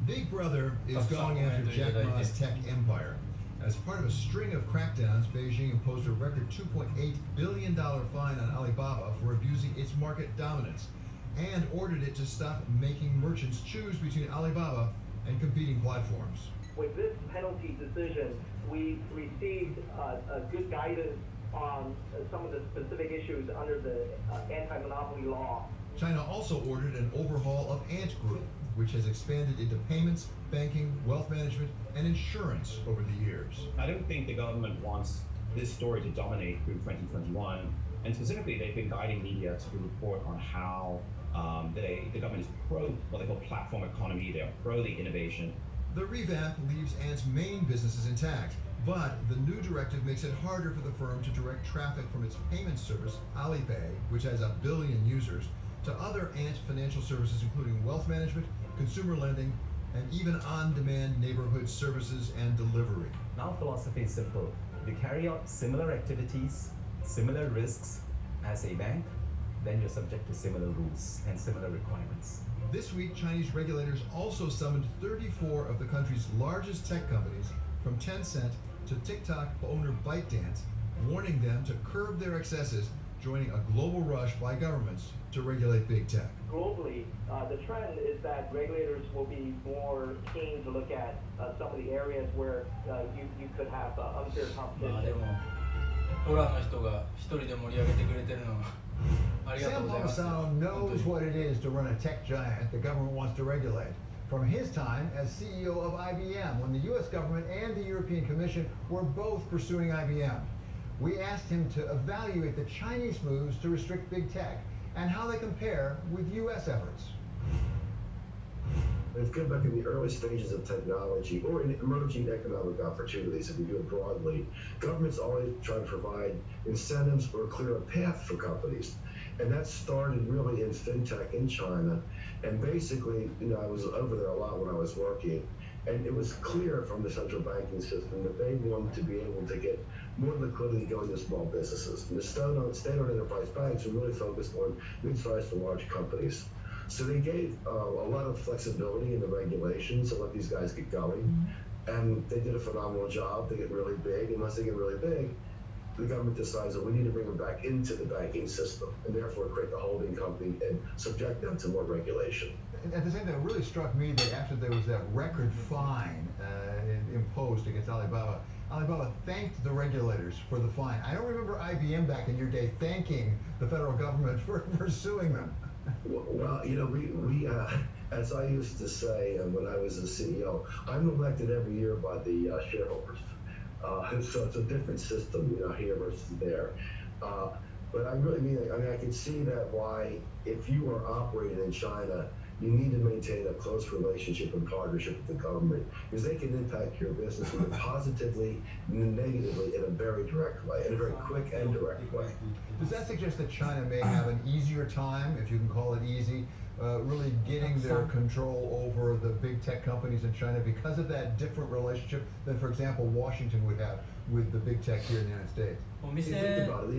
Big Brother is going after Jack Ma's tech empire. As part of a string of crackdowns, Beijing imposed a record $2.8 billion fine on Alibaba for abusing its market dominance and ordered it to stop making merchants choose between Alibaba and competing platforms. With this penalty decision, we received a good guidance on some of the specific issues under the anti-monopoly law. China also ordered an overhaul of Ant Group, which has expanded into payments, banking, wealth management, and insurance over the years. I don't think the government wants this story to dominate through 2021, and specifically they've been guiding media to report on how the government is pro what they call platform economy, they are pro the innovation. The revamp leaves Ant's main businesses intact, but the new directive makes it harder for the firm to direct traffic from its payment service, Alipay, which has 1 billion users, to other Ant financial services including wealth management, consumer lending, and even on-demand neighborhood services and delivery. Our philosophy is simple. You carry out similar activities, similar risks as a bank, then you're subject to similar rules and similar requirements. This week, Chinese regulators also summoned 34 of the country's largest tech companies, from Tencent to TikTok owner ByteDance, warning them to curb their excesses, joining a global rush by governments to regulate big tech. Globally, the trend is that regulators will be more keen to look at some of the areas where you could have unfair competition. Sam Palmisano knows what it is to run a tech giant the government wants to regulate. From his time as CEO of IBM, when the US government and the European Commission were both pursuing IBM. We asked him to evaluate the Chinese moves to restrict big tech and how they compare with US efforts. If you go back in the early stages of technology or in emerging economic opportunities, if you do it broadly, governments always try to provide incentives or a clearer path for companies. And that started really in fintech in China. And basically, I was over there a lot when I was working. And it was clear from the central banking system that they wanted to be able to get more liquidity going to small businesses. And the state-owned enterprise banks were really focused on mid-sized to large companies. So they gave a lot of flexibility in the regulations to let these guys get going. And they did a phenomenal job. They get really big. And once they get really big, the government decides that we need to bring them back into the banking system and therefore create the holding company and subject them to more regulation. At the same time, it really struck me that after there was that record fine imposed against Alibaba, Alibaba thanked the regulators for the fine. I don't remember IBM back in your day thanking the federal government for suing them. Well, we as I used to say when I was a CEO, I'm elected every year by the shareholders. So it's a different system, here versus there. But I really mean, I can see that why, if you are operating in China, you need to maintain a close relationship and partnership with the government, because they can impact your business either positively and negatively in a very direct way, in a very quick and direct way. Does that suggest that China may have an easier time, if you can call it easy, really getting their control over the big tech companies in China because of that different relationship than, for example, Washington would have with the big tech here in the United States? Think about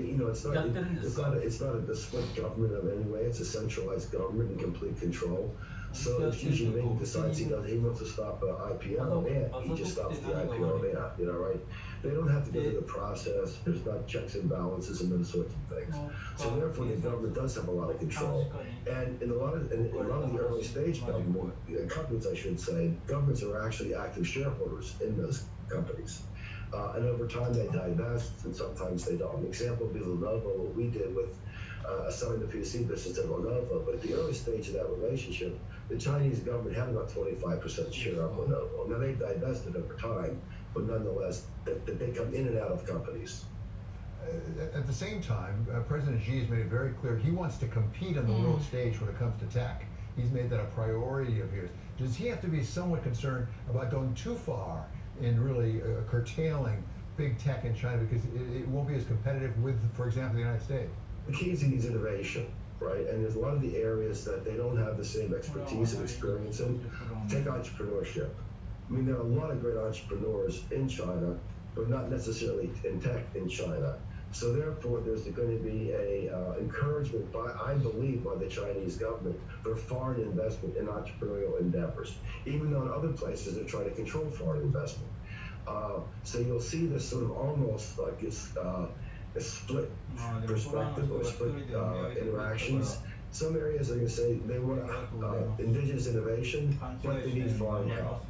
it. It's not a split government of any way. It's a centralized government in complete control. So if Xi Jinping decides he wants to stop an IPO, he just stops the IPO, right? They don't have to go through the process. There's not checks and balances and those sorts of things. So therefore, the government does have a lot of control. And in a lot of the early stage government companies, I should say, governments are actually active shareholders in those companies. And over time they divest, and sometimes they don't. An example would be Lenovo, what we did with selling the PC business to Lenovo. But at the early stage of that relationship, the Chinese government had about 25% share of Lenovo. Now they've divested over time, but nonetheless, they come in and out of companies. At the same time, President Xi has made it very clear he wants to compete on the world stage when it comes to tech. He's made that a priority of his. Does he have to be somewhat concerned about going too far in really curtailing big tech in China because it won't be as competitive with, for example, the United States? The key is innovation, right? And there's a lot of the areas that they don't have the same expertise and experience in. Take entrepreneurship. I mean, there are a lot of great entrepreneurs in China, but not necessarily in tech in China. So therefore, there's going to be a encouragement, I believe, by the Chinese government for foreign investment in entrepreneurial endeavors, even though in other places they're trying to control foreign investment. So you'll see this sort of almost like it's a split perspective or split interactions. Some areas are going to say they want indigenous innovation, but they need foreign help.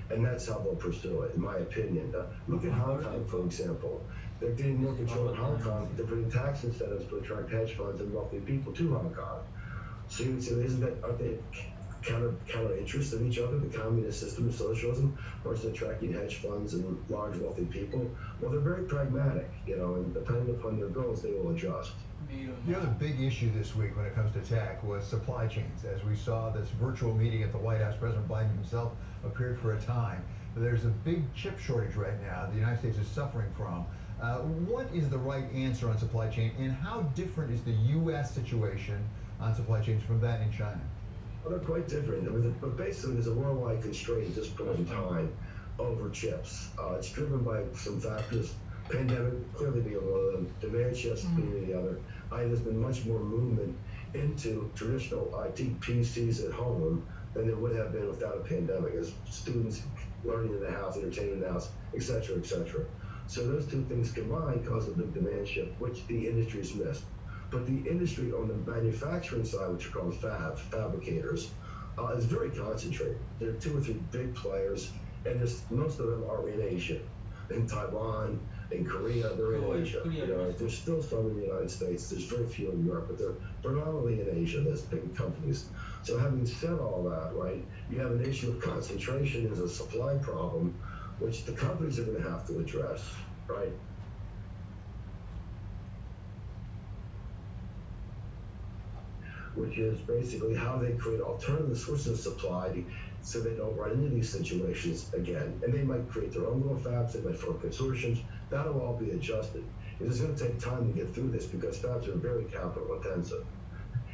And that's how they'll pursue it, in my opinion. Look at Hong Kong, for example. They're getting more control in Hong Kong. They're putting tax incentives to attract hedge funds and wealthy people to Hong Kong. So you would say, aren't they counter interests of each other, the communist system and socialism, versus attracting hedge funds and large wealthy people? Well, they're very pragmatic, and depending upon their goals, they will adjust. The other big issue this week when it comes to tech was supply chains. As we saw this virtual meeting at the White House, President Biden himself appeared for a time. There's a big chip shortage right now the United States is suffering from. What is the right answer on supply chain, and how different is the U.S. situation on supply chains from that in China? Well, they're quite different. But basically, there's a worldwide constraint at this point in time over chips. It's driven by some factors. Pandemic clearly being one of them, demand shifts being the other. There's been much more movement into traditional IT PCs at home than there would have been without a pandemic, as students learning in the house, entertaining in the house, et cetera, et cetera. So those two things combined cause a big demand shift, which the industry's missed. But the industry on the manufacturing side, which are called fabricators, is very concentrated. There are 2 or 3 big players, and most of them are in Asia, in Taiwan, in Korea, they're in Asia. There's still some in the United States. There's very few in Europe, but they're predominantly in Asia. There's big companies. So having said all that, right, you have an issue of concentration as a supply problem, which the companies are going to have to address, right? Which is basically how they create alternative sources of supply to so they don't run into these situations again. And they might create their own little fabs, they might form consortiums. That'll all be adjusted. It is going to take time to get through this because fabs are very capital intensive.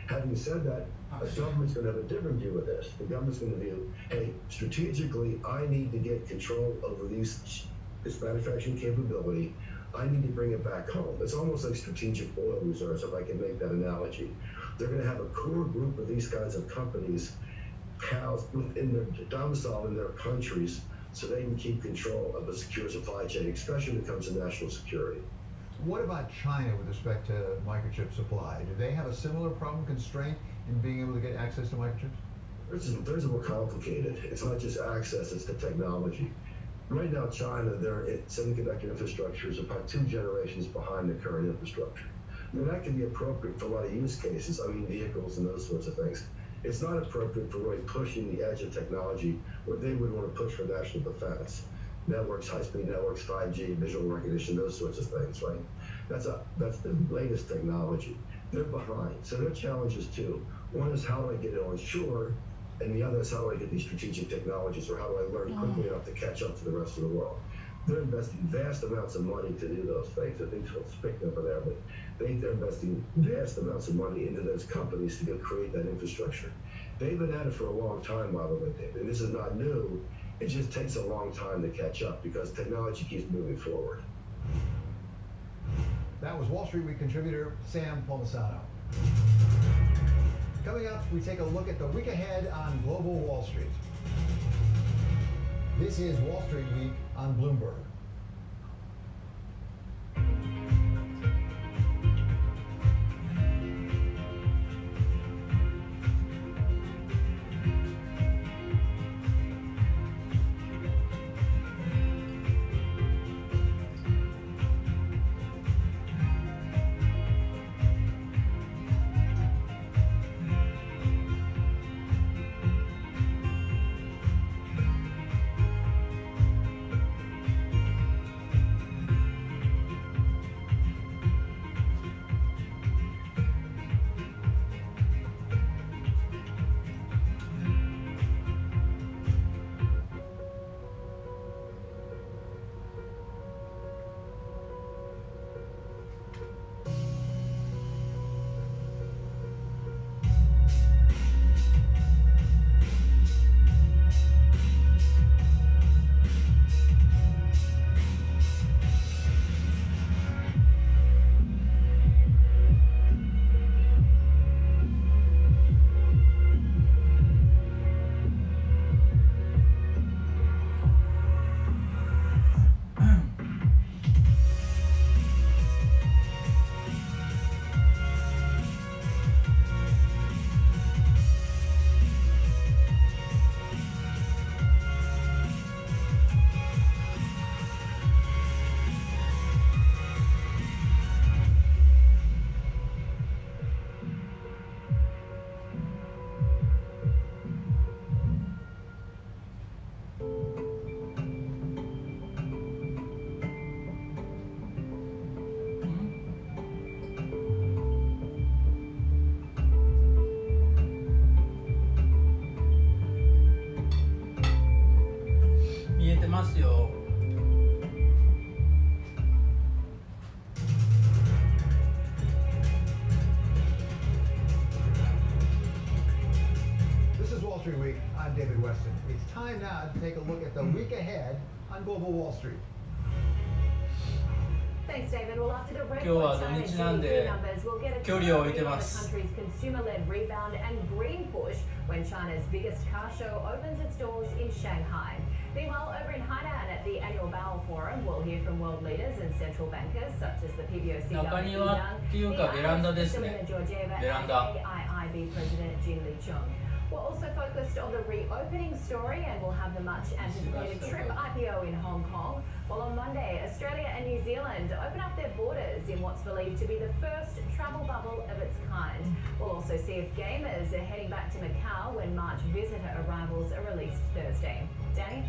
Having said that, the government's going to have a different view of this. The government's going to view, hey, strategically, I need to get control over this manufacturing capability. I need to bring it back home. It's almost like strategic oil reserves, if I can make that analogy. They're going to have a core group of these kinds of companies housed within their domicile in their countries so they can keep control of a secure supply chain, especially when it comes to national security. What about China with respect to microchip supply? Do they have a similar problem constraint in being able to get access to microchips? Theirs is more complicated. It's not just access, it's the technology. Right now, China, their semiconductor infrastructure is about 2 generations behind the current infrastructure. Now, that can be appropriate for a lot of use cases, I mean vehicles and those sorts of things. It's not appropriate for really pushing the edge of technology where they would want to push for national defense. Networks, high-speed networks, 5G, visual recognition, those sorts of things, right? That's the latest technology. They're behind, so there are challenges too. One is how do I get it on shore, and the other is how do I get these strategic technologies, or how do I learn quickly enough to catch up to the rest of the world? They're investing vast amounts of money to do those things. I think it's speaking over there, but they're investing vast amounts of money into those companies to create that infrastructure. They've been at it for a long time, by the way, David. And this is not new. It just takes a long time to catch up because technology keeps moving forward. That was Wall Street Week contributor Sam Palmisano. Coming up, we take a look at the week ahead on Global Wall Street. This is Wall Street Week on Bloomberg. It's time now to take a look at the week ahead on Global Wall Street. Thanks, David. Well, after the record 今日は土日なんで we'll get a 距離を置いてます country's consumer-led rebound and green push when China's biggest car show opens its doors in Shanghai. Meanwhile, over in Hainan at the annual Bowl Forum, we'll hear from world leaders and central bankers such as the PBOC 中庭っていうかベランダですね。ベランダ。 AIIB President Jin Liqiang. We're also focused on the reopening story and we'll have the much anticipated TRIP IPO in Hong Kong. While on Monday, Australia and New Zealand open up their borders in what's believed to be the first travel bubble of its kind. We'll also see if gamers are heading back to Macau when March visitor arrivals are released Thursday. Danny?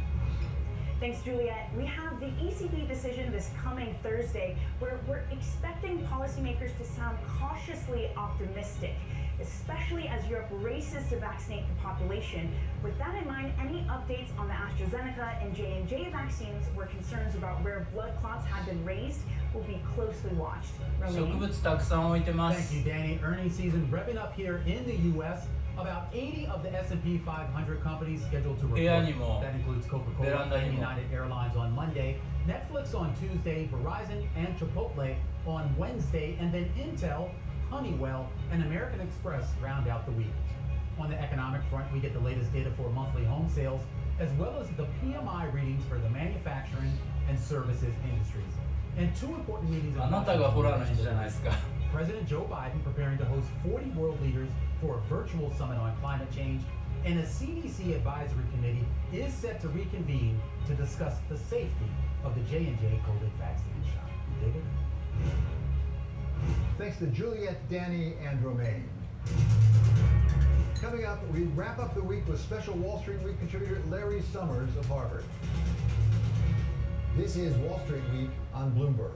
Thanks, Juliet. We have the ECB decision this coming Thursday, where we're expecting policymakers to sound cautiously optimistic, especially as Europe races to vaccinate the population. With that in mind, any updates on the AstraZeneca and J&J vaccines where concerns about where blood clots have been raised will be closely watched. 植物たくさん置いてます。 Thank you, Danny. Earnings season revving up here in the U.S. About 80 of the S&P 500 companies scheduled to report. That includes Coca-Cola and United Airlines on Monday, Netflix on Tuesday, Verizon and Chipotle on Wednesday, and then Intel, Honeywell, and American Express round out the week. On the economic front, we get the latest data for monthly home sales, as well as the PMI readings for the manufacturing and services industries. And two important meetings. あなたがホラーの人じゃないですか。 President Joe Biden preparing to host 40 world leaders for a virtual summit on climate change, and a CDC advisory committee is set to reconvene to discuss the safety of the J&J COVID vaccine shot. David? Thanks to Juliet, Danny, and Romaine. Coming up, we wrap up the week with special Wall Street Week contributor Larry Summers of Harvard. This is Wall Street Week on Bloomberg.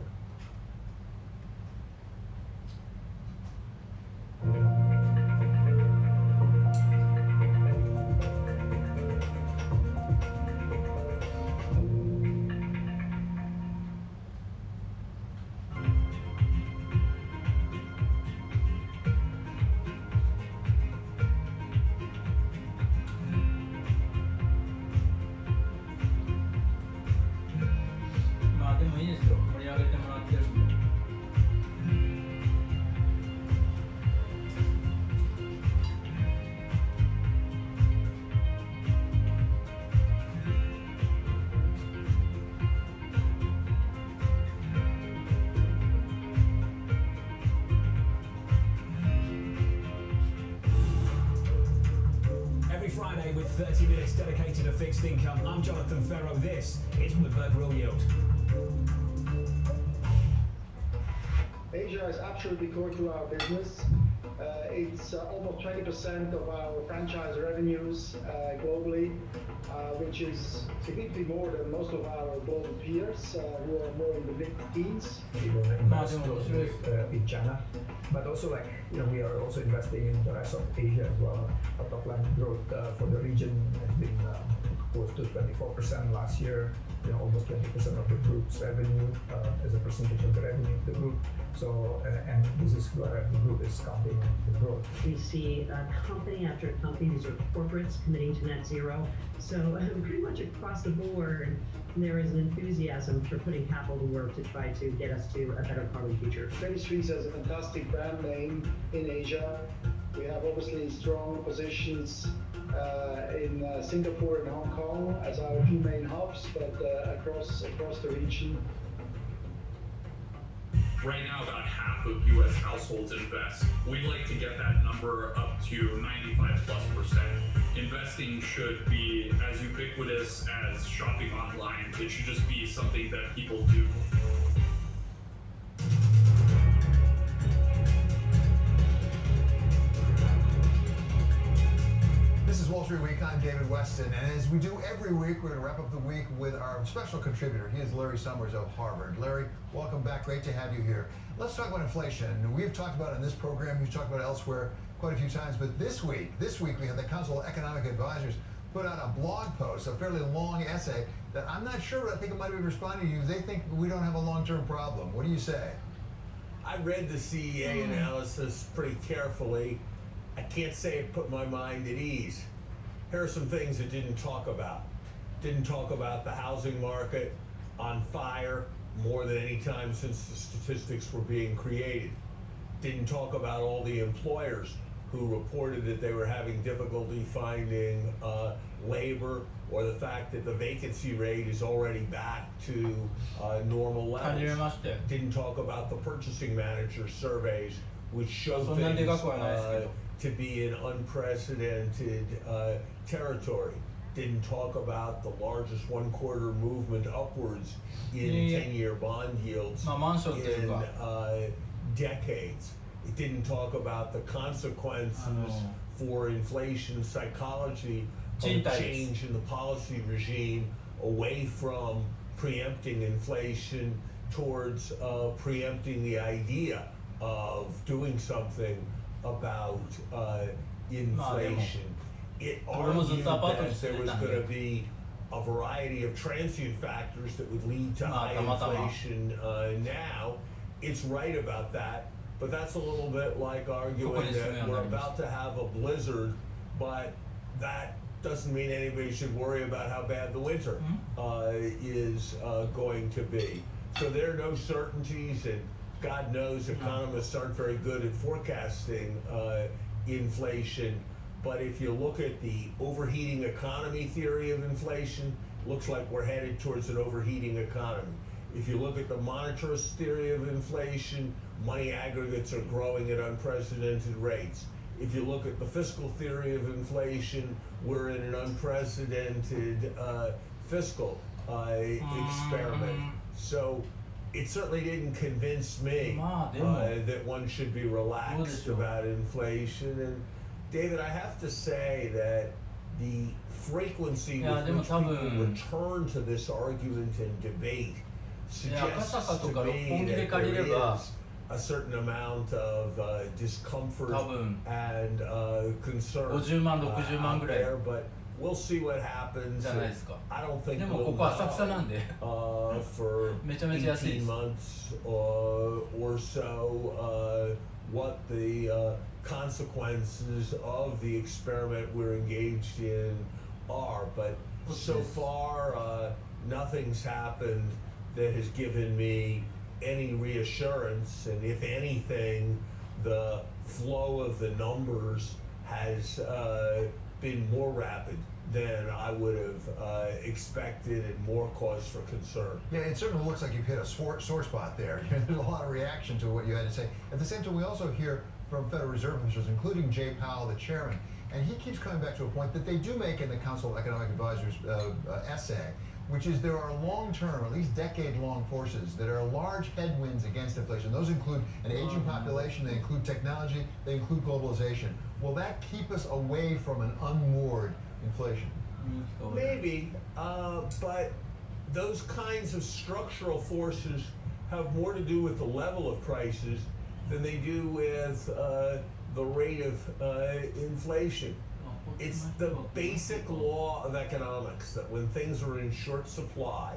Friday with 30 minutes dedicated to fixed income. I'm Jonathan Ferro. This is Bloomberg Real Yield. Asia is absolutely core to our business. It's almost 20% of our franchise revenues globally, which is significantly more than most of our global peers who are more in the mid-teens. In China, but also we are also investing in the rest of Asia as well. Our top line growth for the region has been close to 24% last year. Almost 20% of the group's revenue as a percentage of the revenue of the group. So, and this is where the group is counting the growth. We see company after company, these are corporates committing to net zero. So pretty much across the board, there is an enthusiasm for putting capital to work to try to get us to a better carbon future. Credit Suisse has a fantastic brand name in Asia. We have obviously strong positions in Singapore and Hong Kong as our two main hubs, but across the region. Right now, about half of U.S. households invest. We'd like to get that number up to 95+%. Investing should be as ubiquitous as shopping online. It should just be something that people do. This is Wall Street Week. I'm David Weston, and as we do every week, we're going to wrap up the week with our special contributor. He is Larry Summers of Harvard. Larry, welcome back. Great to have you here. Let's talk about inflation. We've talked about it in this program. We've talked about it elsewhere quite a few times, but this week we had the Council of Economic Advisors put out a blog post, a fairly long essay that I'm not sure, but I think it might be responding to you. They think we don't have a long-term problem. What do you say? I read the CEA analysis pretty carefully. I can't say it put my mind at ease. Here are some things it didn't talk about. Didn't talk about the housing market on fire more than any time since the statistics were being created. Didn't talk about all the employers who reported that they were having difficulty finding labor, or the fact that the vacancy rate is already back to normal levels. Didn't talk about the purchasing manager surveys, which show things to be in unprecedented territory. Didn't talk about the largest one-quarter movement upwards in 10-year bond yields in decades. It didn't talk about the consequences for inflation psychology of change in the policy regime away from preempting inflation towards preempting the idea of doing something about inflation. It argued that there was going to be a variety of transient factors that would lead to high inflation now. It's right about that, but that's a little bit like arguing that we're about to have a blizzard, but that doesn't mean anybody should worry about how bad the winter is going to be. So there are no certainties, and God knows economists aren't very good at forecasting inflation. But if you look at the overheating economy theory of inflation, it looks like we're headed towards an overheating economy. If you look at the monetarist theory of inflation, money aggregates are growing at unprecedented rates. If you look at the fiscal theory of inflation, we're in an unprecedented fiscal experiment. So it certainly didn't convince me that one should be relaxed about inflation. And David, I have to say that the frequency with which people return to this argument and debate suggests to me that there is a certain amount of discomfort and concern out there, but we'll see what happens. I don't think we'll know for 18 months or so what the consequences of the experiment we're engaged in are, but so far nothing's happened that has given me any reassurance, and if anything, the flow of the numbers has been more rapid than I would have expected, and more cause for concern. Yeah, it certainly looks like you've hit a sore spot there. There's a lot of reaction to what you had to say. At the same time, we also hear from Federal Reserve officials, including Jay Powell, the chairman, and he keeps coming back to a point that they do make in the Council of Economic Advisors essay, which is there are long-term, at least decade-long forces that are large headwinds against inflation. Those include an aging population, they include technology, they include globalization. Will that keep us away from an unmoored inflation? Maybe, but those kinds of structural forces have more to do with the level of prices than they do with the rate of inflation. It's the basic law of economics that when things are in short supply,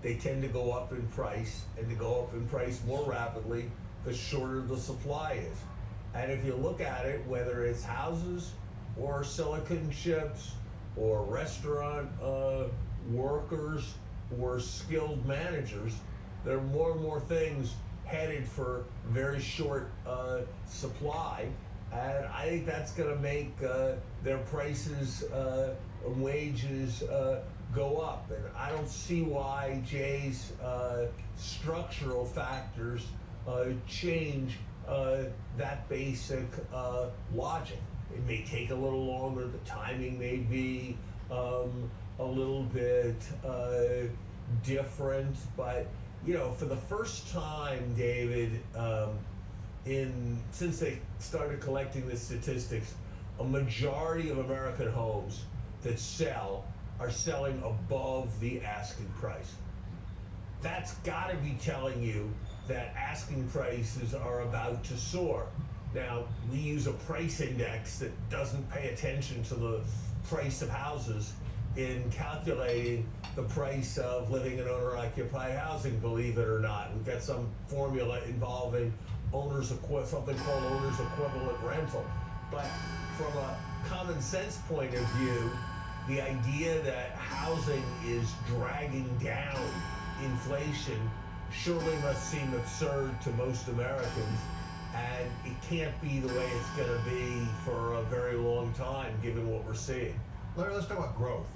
they tend to go up in price, and to go up in price more rapidly the shorter the supply is. And if you look at it, whether it's houses or silicon chips or restaurant workers or skilled managers, there are more and more things headed for very short supply. And I think that's going to make their prices and wages go up. And I don't see why Jay's structural factors change that basic logic. It may take a little longer. The timing may be a little bit different. But, you know, for the first time, David, since they started collecting the statistics, a majority of American homes that sell are selling above the asking price. That's got to be telling you that asking prices are about to soar. Now, we use a price index that doesn't pay attention to the price of houses in calculating the price of living in owner-occupied housing, believe it or not. We've got some formula involving something called owner's equivalent rental. But from a common sense point of view, the idea that housing is dragging down inflation surely must seem absurd to most Americans, and it can't be the way it's going to be for a very long time, given what we're seeing. Larry, let's talk about growth.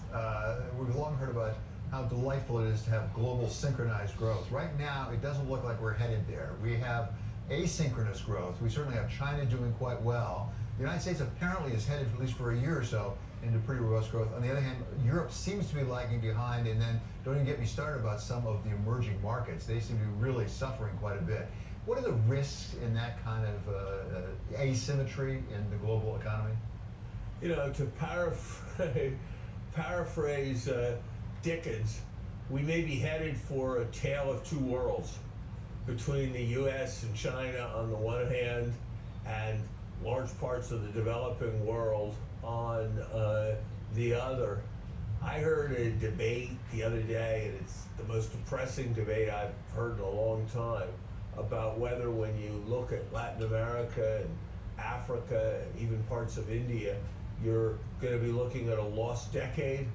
We've long heard about how delightful it is to have global synchronized growth. Right now, it doesn't look like we're headed there. We have asynchronous growth. We certainly have China doing quite well. The United States apparently is headed, at least for a year or so, into pretty robust growth. On the other hand, Europe seems to be lagging behind, and then don't even get me started about some of the emerging markets. They seem to be really suffering quite a bit. What are the risks in that kind of asymmetry in the global economy? You know, to paraphrase Dickens, we may be headed for a tale of two worlds between the US and China on the one hand and large parts of the developing world on the other. I heard a debate the other day, and it's the most depressing debate I've heard in a long time, about whether when you look at Latin America and Africa and even parts of India, you're going to be looking at a lost decade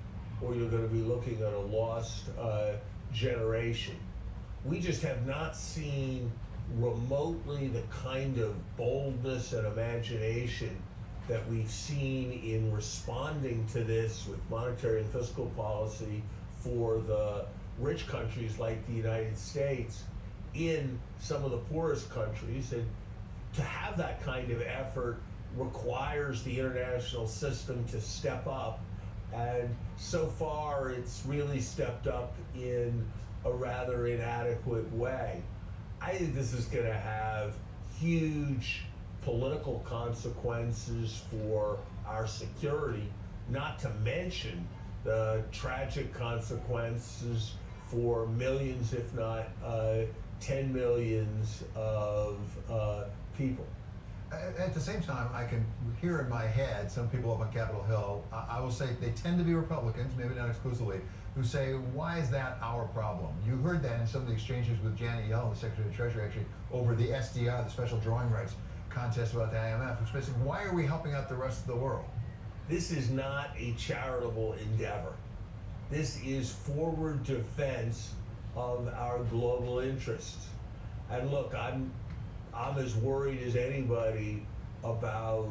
or you're going to be looking at a lost generation. We just have not seen remotely the kind of boldness and imagination that we've seen in responding to this with monetary and fiscal policy for the rich countries like the United States in some of the poorest countries. And to have that kind of effort requires the international system to step up. And so far, it's really stepped up in a rather inadequate way. I think this is going to have huge political consequences for our security, not to mention the tragic consequences for millions, if not 10 millions of people. At the same time, I can hear in my head some people up on Capitol Hill, I will say they tend to be Republicans, maybe not exclusively, who say, why is that our problem? You heard that in some of the exchanges with Janet Yellen, the Secretary of Treasury, actually, over the SDR, the special drawing rights contest about the IMF, which basically, why are we helping out the rest of the world? This is not a charitable endeavor. This is forward defense of our global interests. And look, I'm as worried as anybody about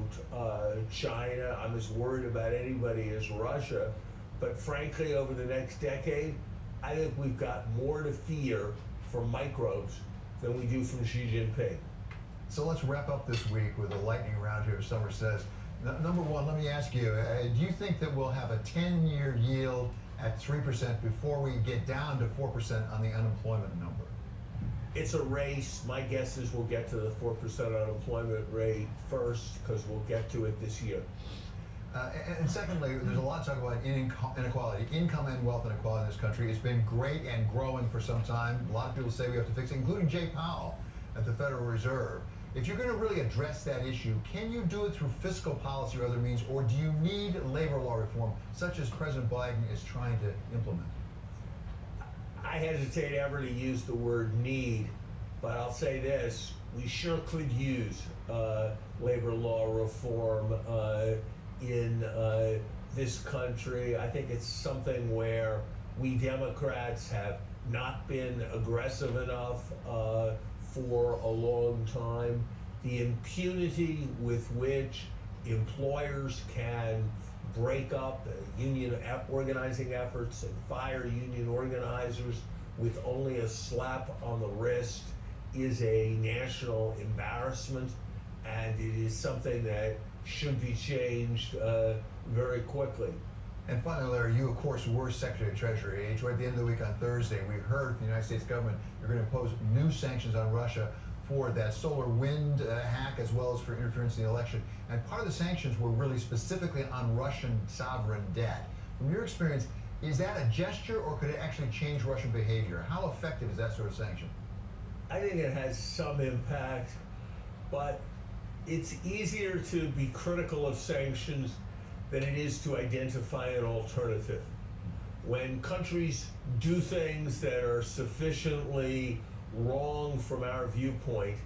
China. I'm as worried about anybody as Russia. But frankly, over the next decade, I think we've got more to fear from microbes than we do from Xi Jinping. So let's wrap up this week with a lightning round here, as Summer says. Number one, let me ask you, do you think that we'll have a 10-year yield at 3% before we get down to 4% on the unemployment number? It's a race. My guess is we'll get to the 4% unemployment rate first, because we'll get to it this year. And secondly, there's a lot of talk about inequality, income and wealth inequality in this country. It's been great and growing for some time. A lot of people say we have to fix it, including Jay Powell at the Federal Reserve. If you're going to really address that issue, can you do it through fiscal policy or other means, or do you need labor law reform, such as President Biden is trying to implement? I hesitate ever to use the word need, but I'll say this: we sure could use labor law reform in this country. I think it's something where we Democrats have not been aggressive enough for a long time. The impunity with which employers can break up union organizing efforts and fire union organizers with only a slap on the wrist is a national embarrassment, and it is something that should be changed very quickly. And finally, Larry, you, of course, were Secretary of Treasury. At the end of the week on Thursday, we heard from the United States government you're going to impose new sanctions on Russia for that solar wind hack, as well as for interference in the election. And part of the sanctions were really specifically on Russian sovereign debt. From your experience, is that a gesture, or could it actually change Russian behavior? How effective is that sort of sanction? I think it has some impact, but it's easier to be critical of sanctions than it is to identify an alternative. When countries do things that are sufficiently wrong from our viewpoint,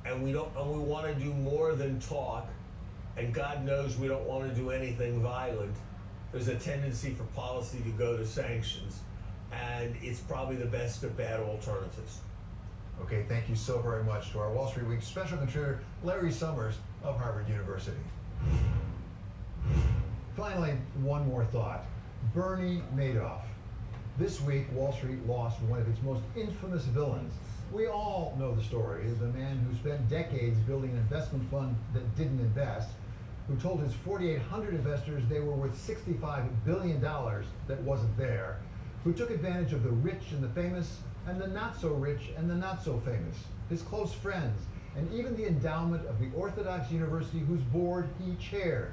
and we want to do more than talk, and God knows we don't want to do anything violent, there's a tendency for policy to go to sanctions, and it's probably the best of bad alternatives. Okay, thank you so very much to our Wall Street Week special contributor, Larry Summers of Harvard University. Finally, one more thought. Bernie Madoff. This week, Wall Street lost one of its most infamous villains. We all know the story. The man who spent decades building an investment fund that didn't invest, who told his 4,800 investors they were worth $65 billion that wasn't there, who took advantage of the rich and the famous, and the not so rich and the not so famous, his close friends, and even the endowment of the Orthodox University whose board he chaired.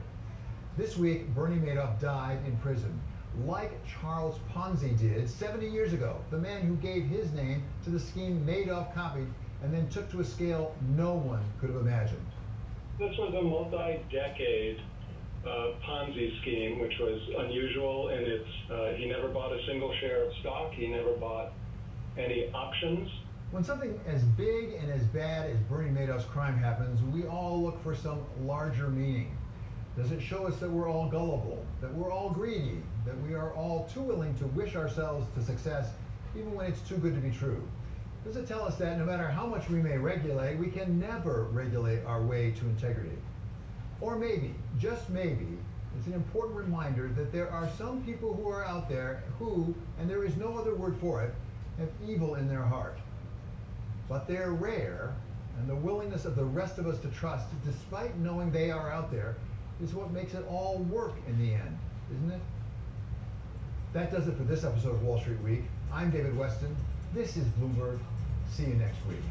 This week, Bernie Madoff died in prison. like Charles Ponzi did 70 years ago, the man who gave his name to the scheme Madoff copied and then took to a scale no one could have imagined. This was a multi-decade Ponzi scheme, which was unusual in its, he never bought a single share of stock, he never bought any options. When something as big and as bad as Bernie Madoff's crime happens, we all look for some larger meaning. Does it show us that we're all gullible, that we're all greedy, that we are all too willing to wish ourselves to success even when it's too good to be true? Does it tell us that no matter how much we may regulate, we can never regulate our way to integrity? Or maybe, just maybe, it's an important reminder that there are some people who are out there who, and there is no other word for it, have evil in their heart. But they're rare, and the willingness of the rest of us to trust, despite knowing they are out there, is what makes it all work in the end, isn't it? That does it for this episode of Wall Street Week. I'm David Weston. This is Bloomberg. See you next week.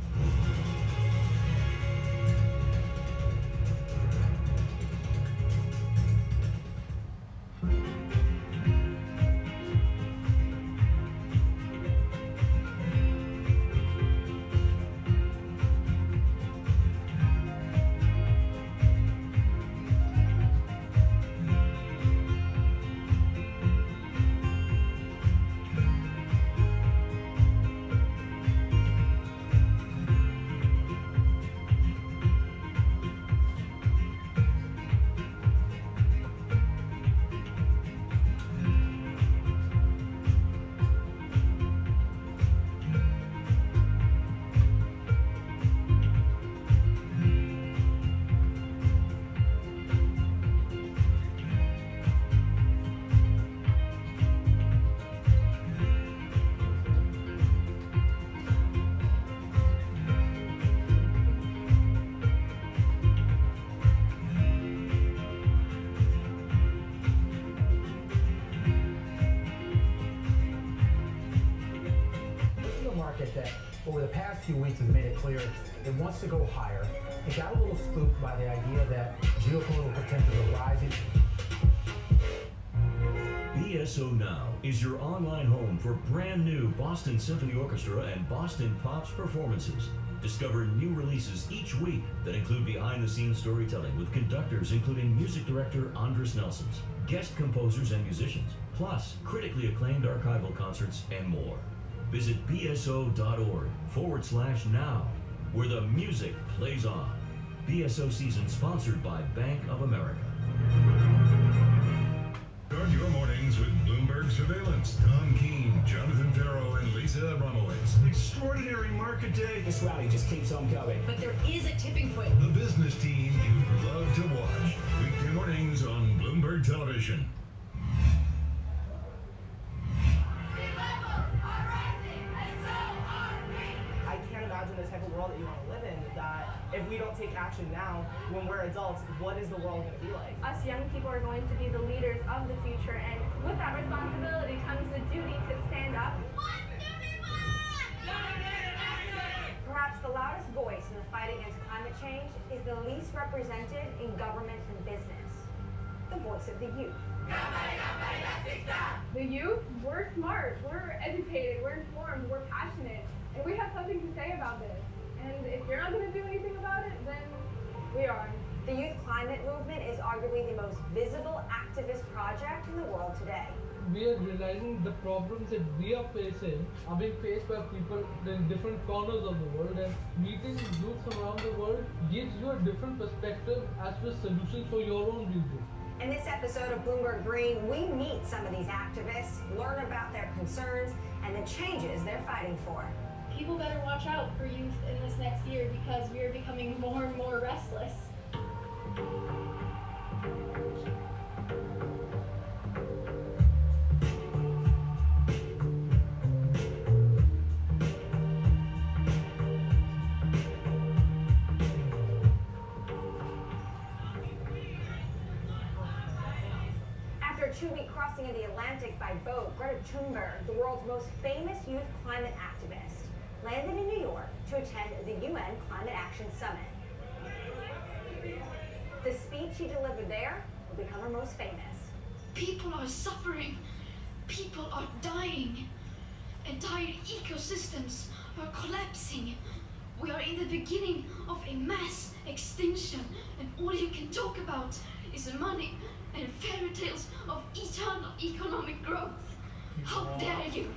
That over the past few weeks has made it clear it wants to go higher. It got a little spooked by the idea that geopolitical tensions are rising. BSO Now is your online home for brand new Boston Symphony Orchestra and Boston Pops performances. Discover new releases each week that include behind-the-scenes storytelling with conductors including music director Andres Nelsons, guest composers and musicians, plus critically acclaimed archival concerts and more. Visit bso.org/now, where the music plays on. BSO season sponsored by Bank of America. Start your mornings with Bloomberg Surveillance. Tom Keene, Jonathan Farrow, and Lisa Abramowitz. Extraordinary market day. This rally just keeps on going. But there is a tipping point. The business team you love to watch. Weekday mornings on Bloomberg Television. The type of world that you want to live in, that if we don't take action now, when we're adults, what is the world going to be like? Us young people are going to be the leaders of the future, and with that responsibility comes the duty to stand up. Perhaps the loudest voice in the fight against climate change is the least represented in government and business. The voice of the youth. The youth, we're smart, we're educated, we're informed, we're passionate. And we have something to say about this. And if you're not going to do anything about it, then we are. The youth climate movement is arguably the most visible activist project in the world today. We are realizing the problems that we are facing are being faced by people in different corners of the world, and meeting youth from around the world gives you a different perspective as to solutions for your own region. In this episode of Bloomberg Green, we meet some of these activists, learn about their concerns, and the changes they're fighting for. People better watch out for youth in this next year because we are becoming more and more restless. After a 2-week crossing of the Atlantic by boat, Greta Thunberg, the world's most famous youth climate activist, landed in New York to attend the UN Climate Action Summit. The speech she delivered there will become her most famous. People are suffering. People are dying. Entire ecosystems are collapsing. We are in the beginning of a mass extinction, and all you can talk about is money and fairy tales of eternal economic growth. How dare you?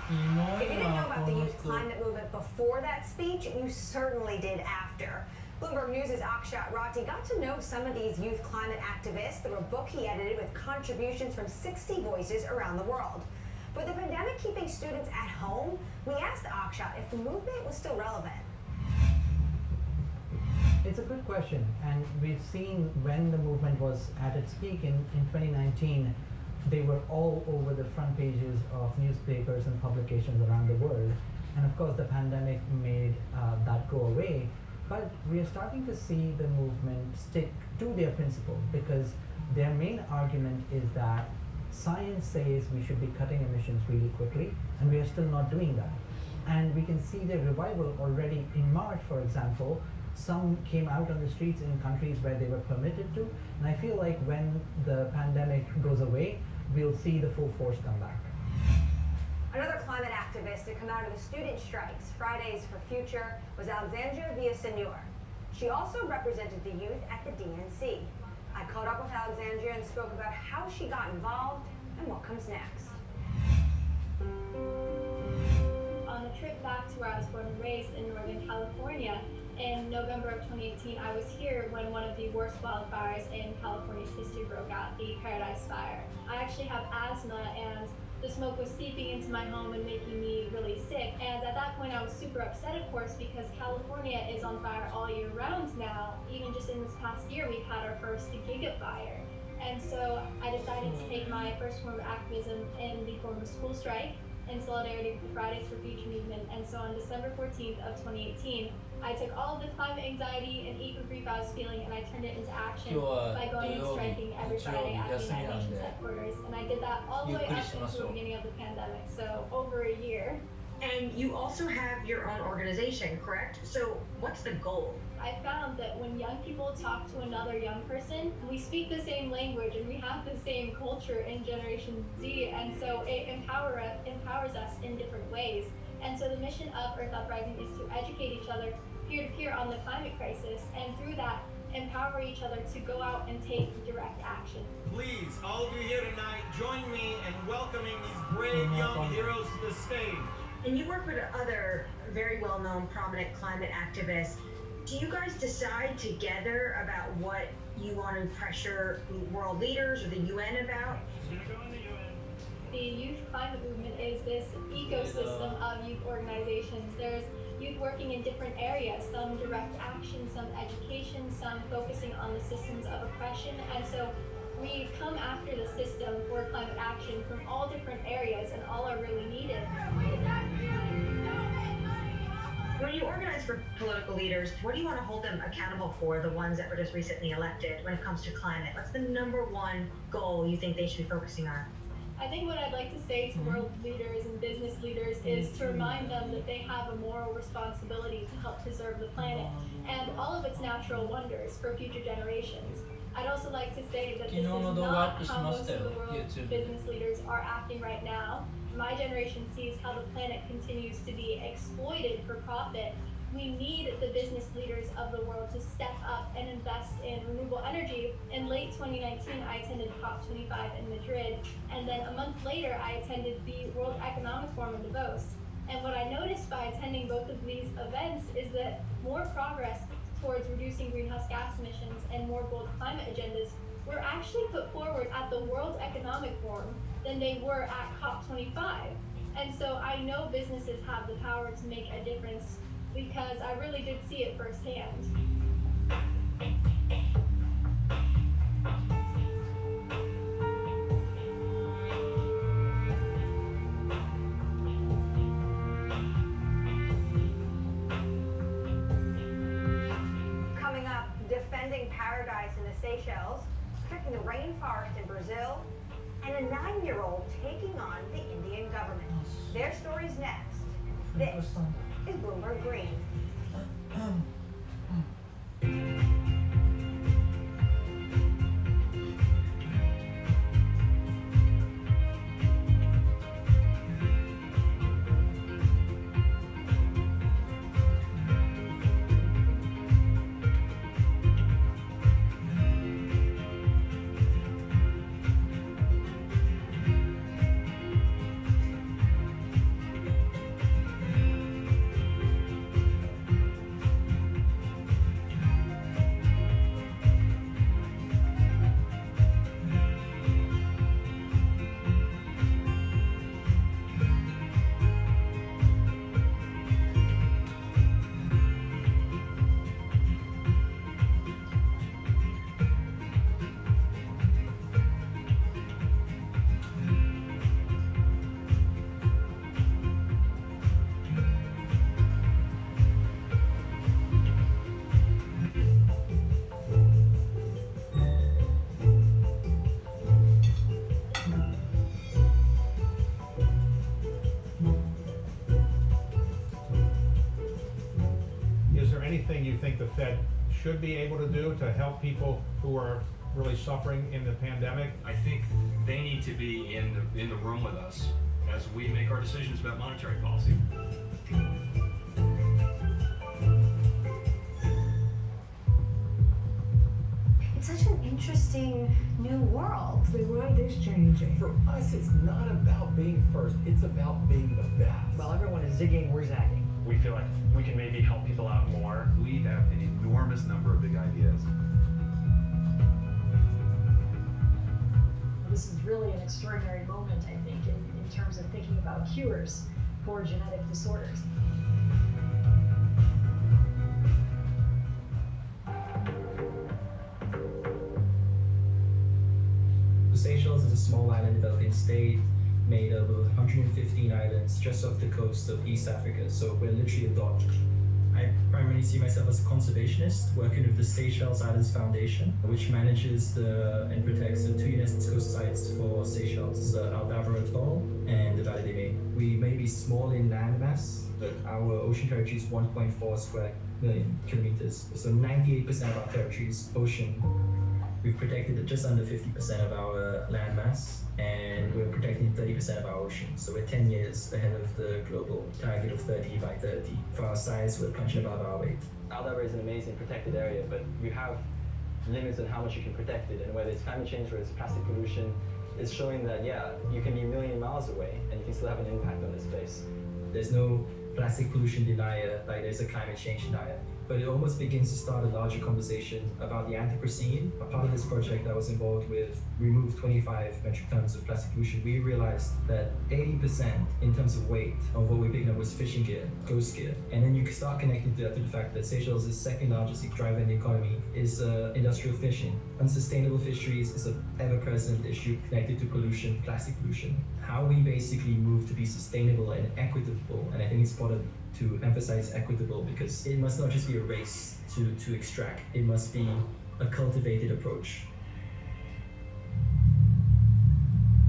If you didn't know about the youth climate movement before that speech, you certainly did after. Bloomberg News' Akshat Rati got to know some of these youth climate activists through a book he edited with contributions from 60 voices around the world. With the pandemic keeping students at home, we asked Akshat if the movement was still relevant. It's a good question, and we've seen when the movement was at its peak in 2019, they were all over the front pages of newspapers and publications around the world. And of course, the pandemic made that go away. But we are starting to see the movement stick to their principle, because their main argument is that science says we should be cutting emissions really quickly, and we are still not doing that. And we can see the revival already in March, for example. Some came out on the streets in countries where they were permitted to, and I feel like when the pandemic goes away, we'll see the full force come back. Another climate activist to come out of the student strikes, Fridays for Future, was Alexandria Villasenor. She also represented the youth at the DNC. I caught up with Alexandria and spoke about how she got involved and what comes next. On the trip back to where I was born and raised in Northern California, in November of 2018, I was here when one of the worst wildfires in California's history broke out, the Paradise Fire. I actually have asthma, and the smoke was seeping into my home and making me really sick. And at that point, I was super upset, of course, because California is on fire all year round now. Even just in this past year, we've had our first gigafire. And so I decided to take my first form of activism in the form of school strike in solidarity with the Fridays for Future movement. And so on December 14th of 2018, I took all of the climate anxiety and eco grief I was feeling, and I turned it into action by going and striking every Friday at the United Nations headquarters. And I did that all the way up until the beginning of the pandemic, so over a year. And you also have your own organization, correct? So what's the goal? I found that when young people talk to another young person, we speak the same language and we have the same culture in Generation Z, and so it empowers us in different ways. And so the mission of Earth Uprising is to educate each other peer-to-peer on the climate crisis, and through that, empower each other to go out and take direct action. Please, all of you here tonight, join me in welcoming these brave young heroes to the stage. And you work with other very well-known prominent climate activists. Do you guys decide together about what you want to pressure world leaders or the UN about? The youth climate movement is this ecosystem of youth organizations. There's youth working in different areas, some direct action, some education, some focusing on the systems of oppression. And so we come after the system for climate action from all different areas, and all are really needed. When you organize for political leaders, what do you want to hold them accountable for, the ones that were just recently elected, when it comes to climate? What's the #1 goal you think they should be focusing on? I think what I'd like to say to world leaders and business leaders is to remind them that they have a moral responsibility to help preserve the planet and all of its natural wonders for future generations. I'd also like to say that this is not how most of the world's business leaders are acting right now. My generation sees how the planet continues to be exploited for profit. We need the business leaders of the world to step up and invest in renewable energy. In late 2019, I attended COP25 in Madrid, and then a month later, I attended the World Economic Forum in Davos. And what I noticed by attending both of these events is that more progress towards reducing greenhouse gas emissions and more bold climate agendas were actually put forward at the World Economic Forum than they were at COP25. And so I know businesses have the power to make a difference, because I really did see it firsthand. Coming up, defending paradise in the Seychelles, protecting the rainforest in Brazil, and a 9-year-old taking on the Indian government. Their stories next. This is Bloomberg Green. anything you think the Fed should be able to do to help people who are really suffering in the pandemic? I think they need to be in the room with us as we make our decisions about monetary policy. It's such an interesting new world. The world is changing. For us, it's not about being first, it's about being the best. While everyone is zigging, we're zagging. We feel like we can maybe help people out more. We have an enormous number of big ideas. This is really an extraordinary moment, I think, in terms of thinking about cures for genetic disorders. Seychelles is a small island developing state made up of 115 islands just off the coast of East Africa, so we're literally a dot. I primarily see myself as a conservationist, working with the Seychelles Islands Foundation, which manages and protects the two UNESCO sites for Seychelles, Aldabra Atoll and the Valley des Mets. We may be small in land mass, but our ocean territory is 1.4 square million kilometers, so 98% of our territory is ocean. We've protected just under 50% of our land mass, and we're protecting 30% of our ocean. So we're 10 years ahead of the global target of 30 by 30. For our size, we're punching above our weight. Aldabra is an amazing protected area, but you have limits on how much you can protect it. And whether it's climate change or it's plastic pollution, it's showing that, yeah, you can be a million miles away and you can still have an impact on this place. There's no plastic pollution denier like there's a climate change denier. But it almost begins to start a larger conversation about the Anthropocene. A part of this project I was involved with removed 25 metric tons of plastic pollution. We realized that 80% in terms of weight of what we picked up was fishing gear, ghost gear. And then you start connecting that to the fact that Seychelles' second largest driver in the economy is industrial fishing. Unsustainable fisheries is an ever-present issue connected to pollution, plastic pollution. How we basically move to be sustainable and equitable, and I think it's important to emphasize equitable because it must not just be a race to extract, it must be a cultivated approach.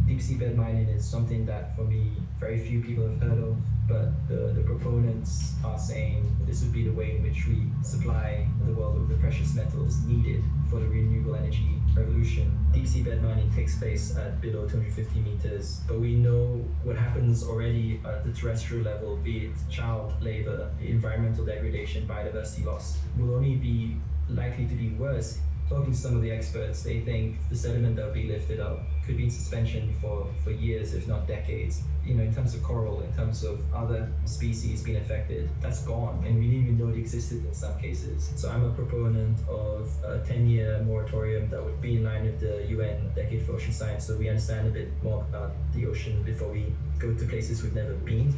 Deep sea bed mining is something that for me very few people have heard of, but the proponents are saying this would be the way in which we supply the world with the precious metals needed for the renewable energy revolution. Deep sea bed mining takes place at below 250 meters, but we know what happens already at the terrestrial level, be it child labor, environmental degradation, biodiversity loss, will only be likely to be worse. Talking to some of the experts, they think the sediment that will be lifted up could be in suspension for years, if not decades. You know, in terms of coral, in terms of other species being affected, that's gone, and we didn't even know it existed in some cases. So I'm a proponent of a 10-year moratorium that would be in line with the UN Decade for Ocean Science, so we understand a bit more about the ocean before we go to places we've never been.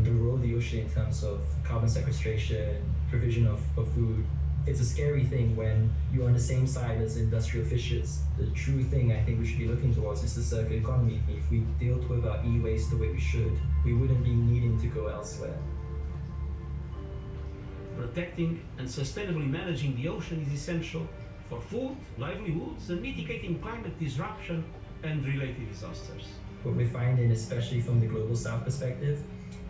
The role of the ocean in terms of carbon sequestration, provision of food, it's a scary thing when you're on the same side as industrial fishers. The true thing I think we should be looking towards is the circular economy. If we dealt with our e-waste the way we should, we wouldn't be needing to go elsewhere. Protecting and sustainably managing the ocean is essential for food, livelihoods, and mitigating climate disruption and related disasters. What we're finding, especially from the global south perspective,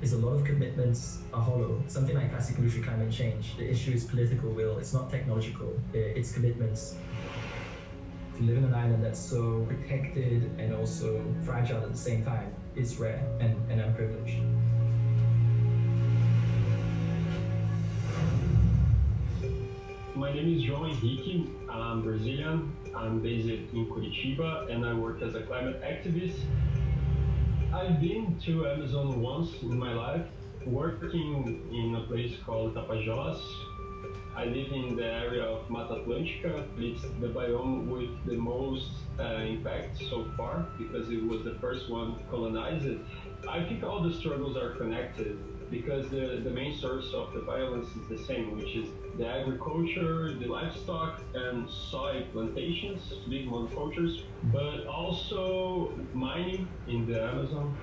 is a lot of commitments are hollow. Something like plastic pollution, climate change, the issue is political will, it's not technological, it's commitments. To live in an island that's so protected and also fragile at the same time is rare, and I'm privileged. My name is João Henrique, I'm Brazilian, I'm based in Curitiba, and I work as a climate activist. I've been to Amazon once in my life, working in a place called Tapajós. I live in the area of Mata Atlântica. It's the biome with the most impact so far because it was the first one to colonize it. I think all the struggles are connected because the main source of the violence is the same, which is the agriculture, the livestock, and soy plantations, big monocultures, but also mining in the Amazon.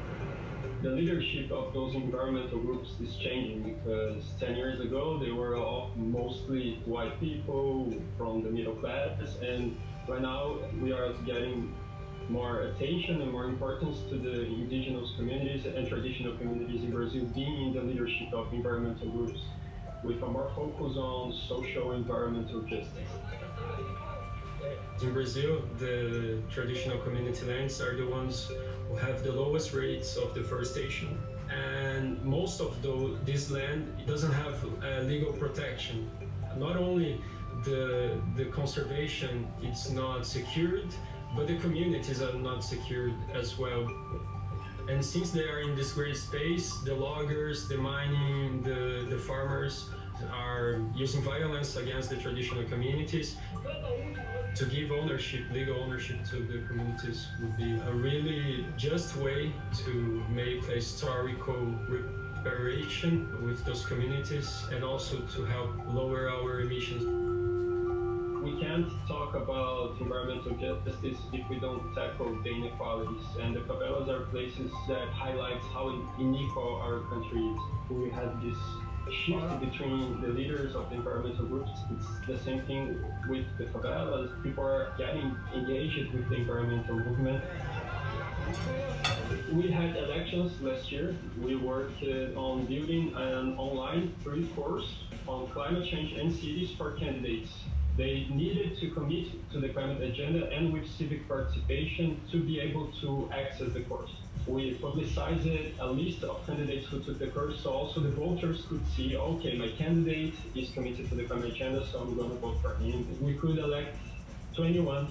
The leadership of those environmental groups is changing because 10 years ago they were all mostly white people from the middle class, and right now we are getting more attention and more importance to the indigenous communities and traditional communities in Brazil being in the leadership of environmental groups. with a more focus on social environmental justice. In Brazil, the traditional community lands are the ones who have the lowest rates of deforestation. And most of this land doesn't have legal protection. Not only the conservation is not secured, but the communities are not secured as well. And since they are in this great space, the loggers, the mining, the farmers are using violence against the traditional communities. To give ownership, legal ownership to the communities would be a really just way to make a historical reparation with those communities and also to help lower our emissions. We can't talk about environmental justice if we don't tackle the inequalities, and the favelas are places that highlight how unequal our country is. We have this shift between the leaders of the environmental groups. It's the same thing with the favelas. People are getting engaged with the environmental movement. We had elections last year. We worked on building an online free course on climate change and cities for candidates. They needed to commit to the climate agenda and with civic participation to be able to access the course. We publicized a list of candidates who took the course, so also the voters could see, okay, my candidate is committed to the climate agenda, so I'm going to vote for him. We could elect 21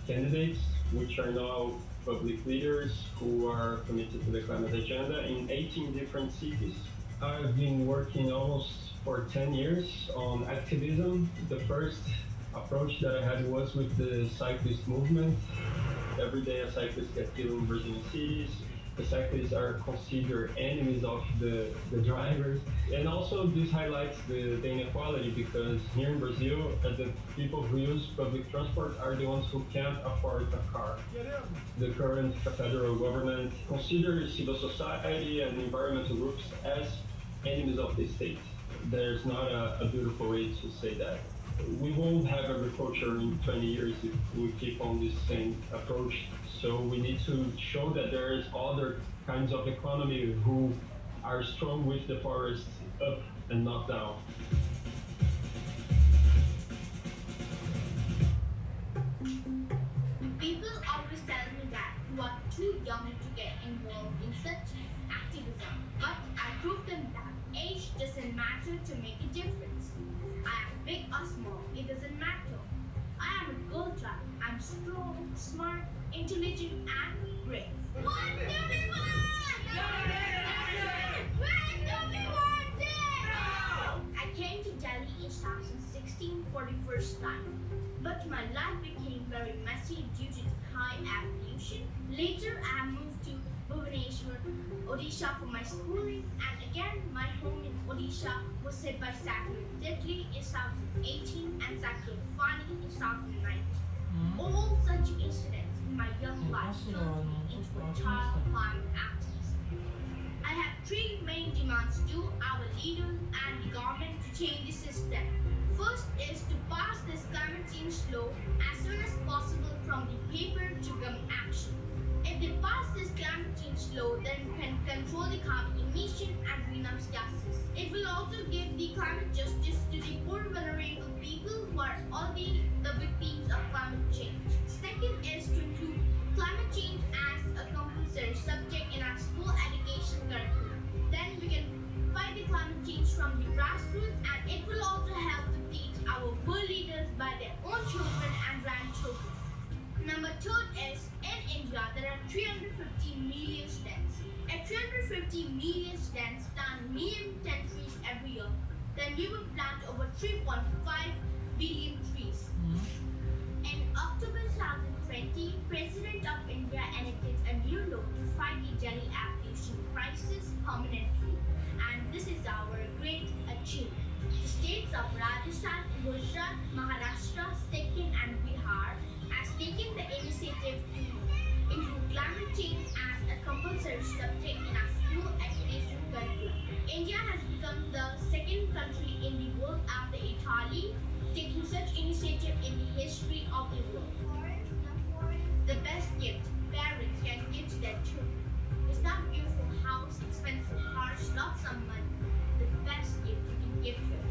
candidates, which are now public leaders who are committed to the climate agenda in 18 different cities. I've been working almost for 10 years on activism. The first approach that I had was with the cyclist movement. Every day a cyclist gets killed in Brazilian cities. The cyclists are considered enemies of the drivers. And also this highlights the inequality, because here in Brazil, the people who use public transport are the ones who can't afford a car. The current federal government considers civil society and environmental groups as enemies of the state. There's not a beautiful way to say that. We won't have agriculture in 20 years if we keep on this same approach. So we need to show that there's other kinds of economy who are strong with the forest up and not down. People always tell me that you are too young to get involved in such activism, but I prove them that age doesn't matter to make a difference. I am big or small, it doesn't matter. I am a girl child. I'm strong, smart, intelligent, and brave. What do we want? When do we want it? I came to Delhi in 2016 for the first time, but my life became very messy due to the high air pollution. Later, I moved to Bhubaneswar, Odisha for my schooling, and again, my home in Odisha was hit by Cyclone Deadly in 2018 and Cyclone Fani in 2019. All such incidents in my young life turned me into a child climate activist. I have three main demands to our leaders and the government to change the system. First is to pass this climate change law as soon as possible from the paper to come action. If they pass this climate change law, then we can control the carbon emission and greenhouse gases. It will also give the climate justice to the poor vulnerable people who are already the victims of climate change. Second is to include climate change as a compulsory subject in our school education curriculum. Then we can fight the climate change from the grassroots, and it will also help to teach our world leaders by their own children and grandchildren. Number third is, in India, there are 350 million students. If 350 million students plant million 10 trees every year, then we will plant over 3.5 billion trees. In October 2020, President of India enacted a new law to fight the Delhi air pollution crisis permanently, and this is our great achievement. The states of Rajasthan, Gujarat, Maharashtra, Sikkim, and Bihar has taken the initiative to include climate change as a compulsory subject in our school education curriculum. India has become the second country in the world after Italy taking such initiative in the history of the world. The best gift parents can give to their children is not beautiful house, expensive cars, lots of money. The best gift you can give to your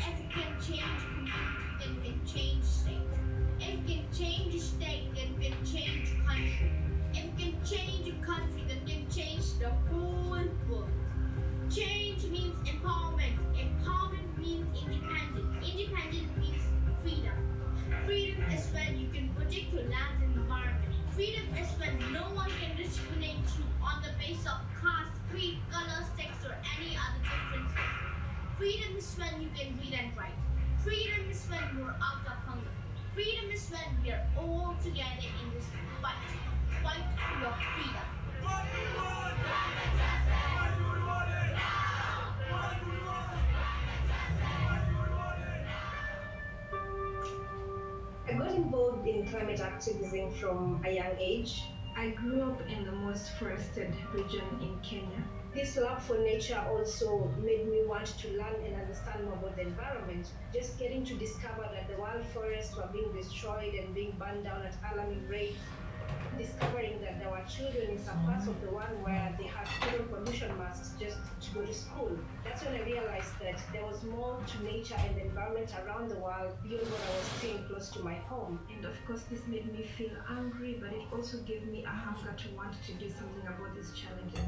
if it can change community, then it can change state. If it can change a state, then it can change a country. If it can change a country, then it can change the whole world. Change means empowerment. Empowerment means independence. Independence means freedom. Freedom is when you can protect your land and environment. Freedom is when no one can discriminate you on the basis of caste, creed, color, sex, or any other differences. Freedom is when you can read and write. Freedom is when you're out of hunger. Freedom is when we are all together in this fight. Fight for your freedom. What do we want? Climate justice! Why do we want it? Now! Why do we want it? Climate justice! Why do we want it? I got involved in climate activism from a young age. I grew up in the most forested region in Kenya. This love for nature also made me want to learn and understand more about the environment. Just getting to discover that the wild forests were being destroyed and being burned down at alarming rates. Discovering that there were children in some parts of the world where they had children pollution masks just to go to school. That's when I realized that there was more to nature and the environment around the world beyond what I was seeing close to my home. And of course this made me feel angry, but it also gave me a hunger to want to do something about these challenges.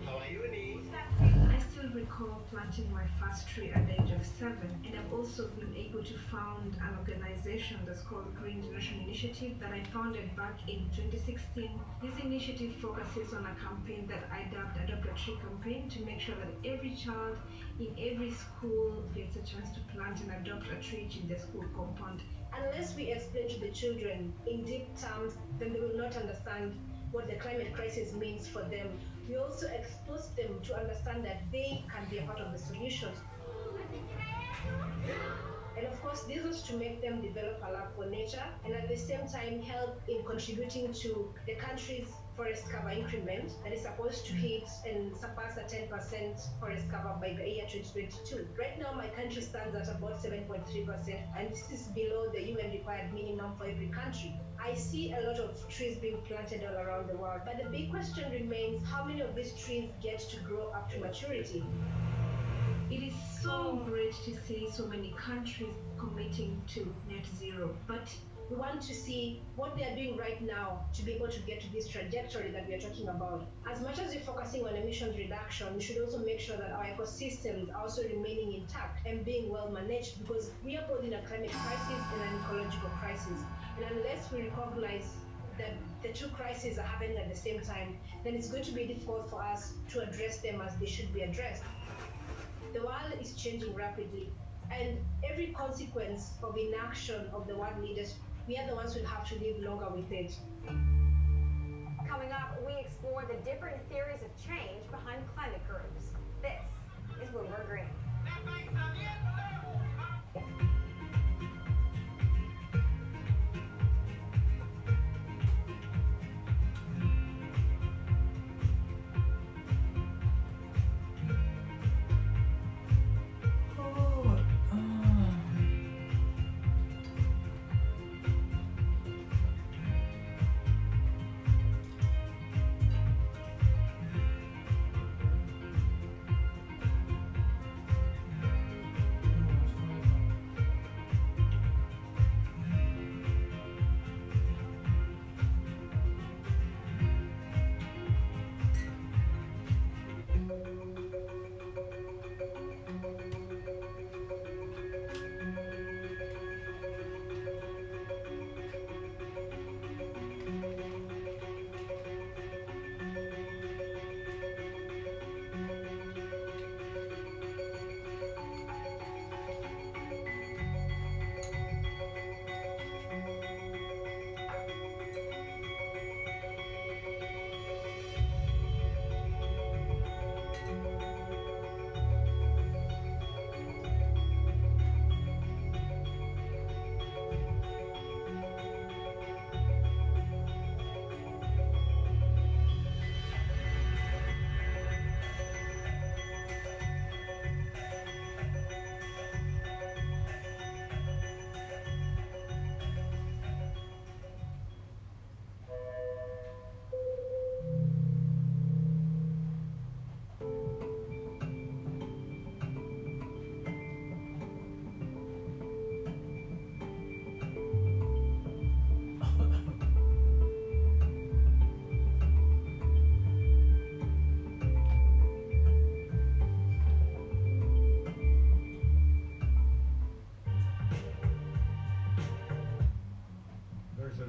How are you, Annie? I still recall planting my first tree at the age of 7, and I've also been able to found an organization that's called Green Generation Initiative that I founded back in 2016. This initiative focuses on a campaign that I dubbed Adopt a Tree campaign to make sure that every child in every school gets a chance to plant and adopt a tree in the school compound. Unless we explain to the children in deep terms, then they will not understand what the climate crisis means for them. We also expose them to understand that they can be a part of the solutions. And of course, this was to make them develop a love for nature and at the same time help in contributing to the country's forest cover increment that is supposed to hit and surpass the 10% forest cover by the year 2022. Right now, my country stands at about 7.3%, and this is below the UN required minimum for every country. I see a lot of trees being planted all around the world, but the big question remains, how many of these trees get to grow up to maturity? It is so great to see so many countries committing to net zero, but we want to see what they are doing right now to be able to get to this trajectory that we are talking about. As much as we're focusing on emissions reduction, we should also make sure that our ecosystems are also remaining intact and being well managed, because we are both in a climate crisis and an ecological crisis. And unless we recognize that the two crises are happening at the same time, then it's going to be difficult for us to address them as they should be addressed. The world is changing rapidly, and every consequence of inaction of the world leaders, we are the ones who have to live longer with it. Coming up, we explore the different theories of change behind climate groups. This is Bloomberg Green.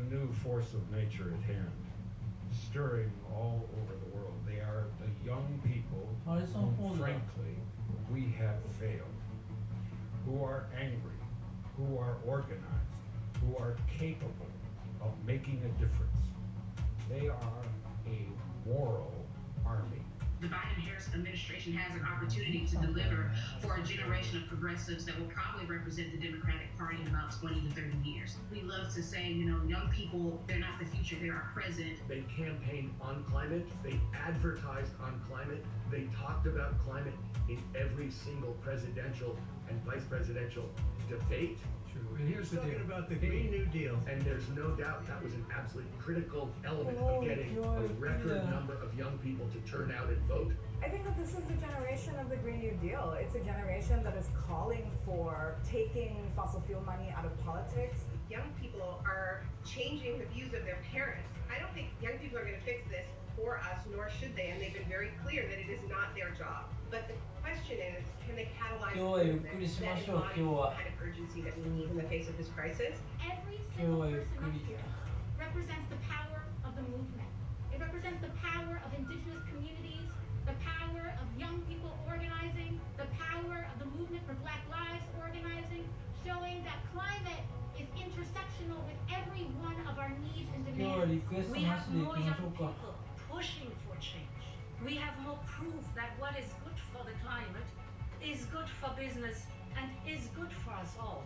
new force of nature at hand, stirring all over the world. They are the young people whom, frankly, we have failed, who are angry, who are organized, who are capable of making a difference. They are a moral army. The Biden-Harris administration has an opportunity to deliver for a generation of progressives that will probably represent the Democratic Party in about 20 to 30 years. We love to say, you know, young people, they're not the future, they're our present. They campaigned on climate, they advertised on climate, they talked about climate in every single presidential and vice presidential debate. True. And here's the deal. Talking about the Green New Deal. And there's no doubt that was an absolutely critical element of getting a record number of young people to turn out and vote. I think that this is the generation of the Green New Deal. It's a generation that is calling for taking fossil fuel money out of politics. Young people are changing the views of their parents. I don't think young people are going to fix this for us, nor should they, and they've been very clear that it is not their job. But the question is, can they catalyze movement that embodies the kind of urgency that we need in the face of this crisis? Every single person up here represents the power of the movement. It represents the power of indigenous communities, the power of young people organizing, the power of the movement for Black Lives organizing, showing that climate is intersectional with every one of our needs and demands. We have more young people pushing for change. We have more proof that what is good for the climate is good for business and is good for us all.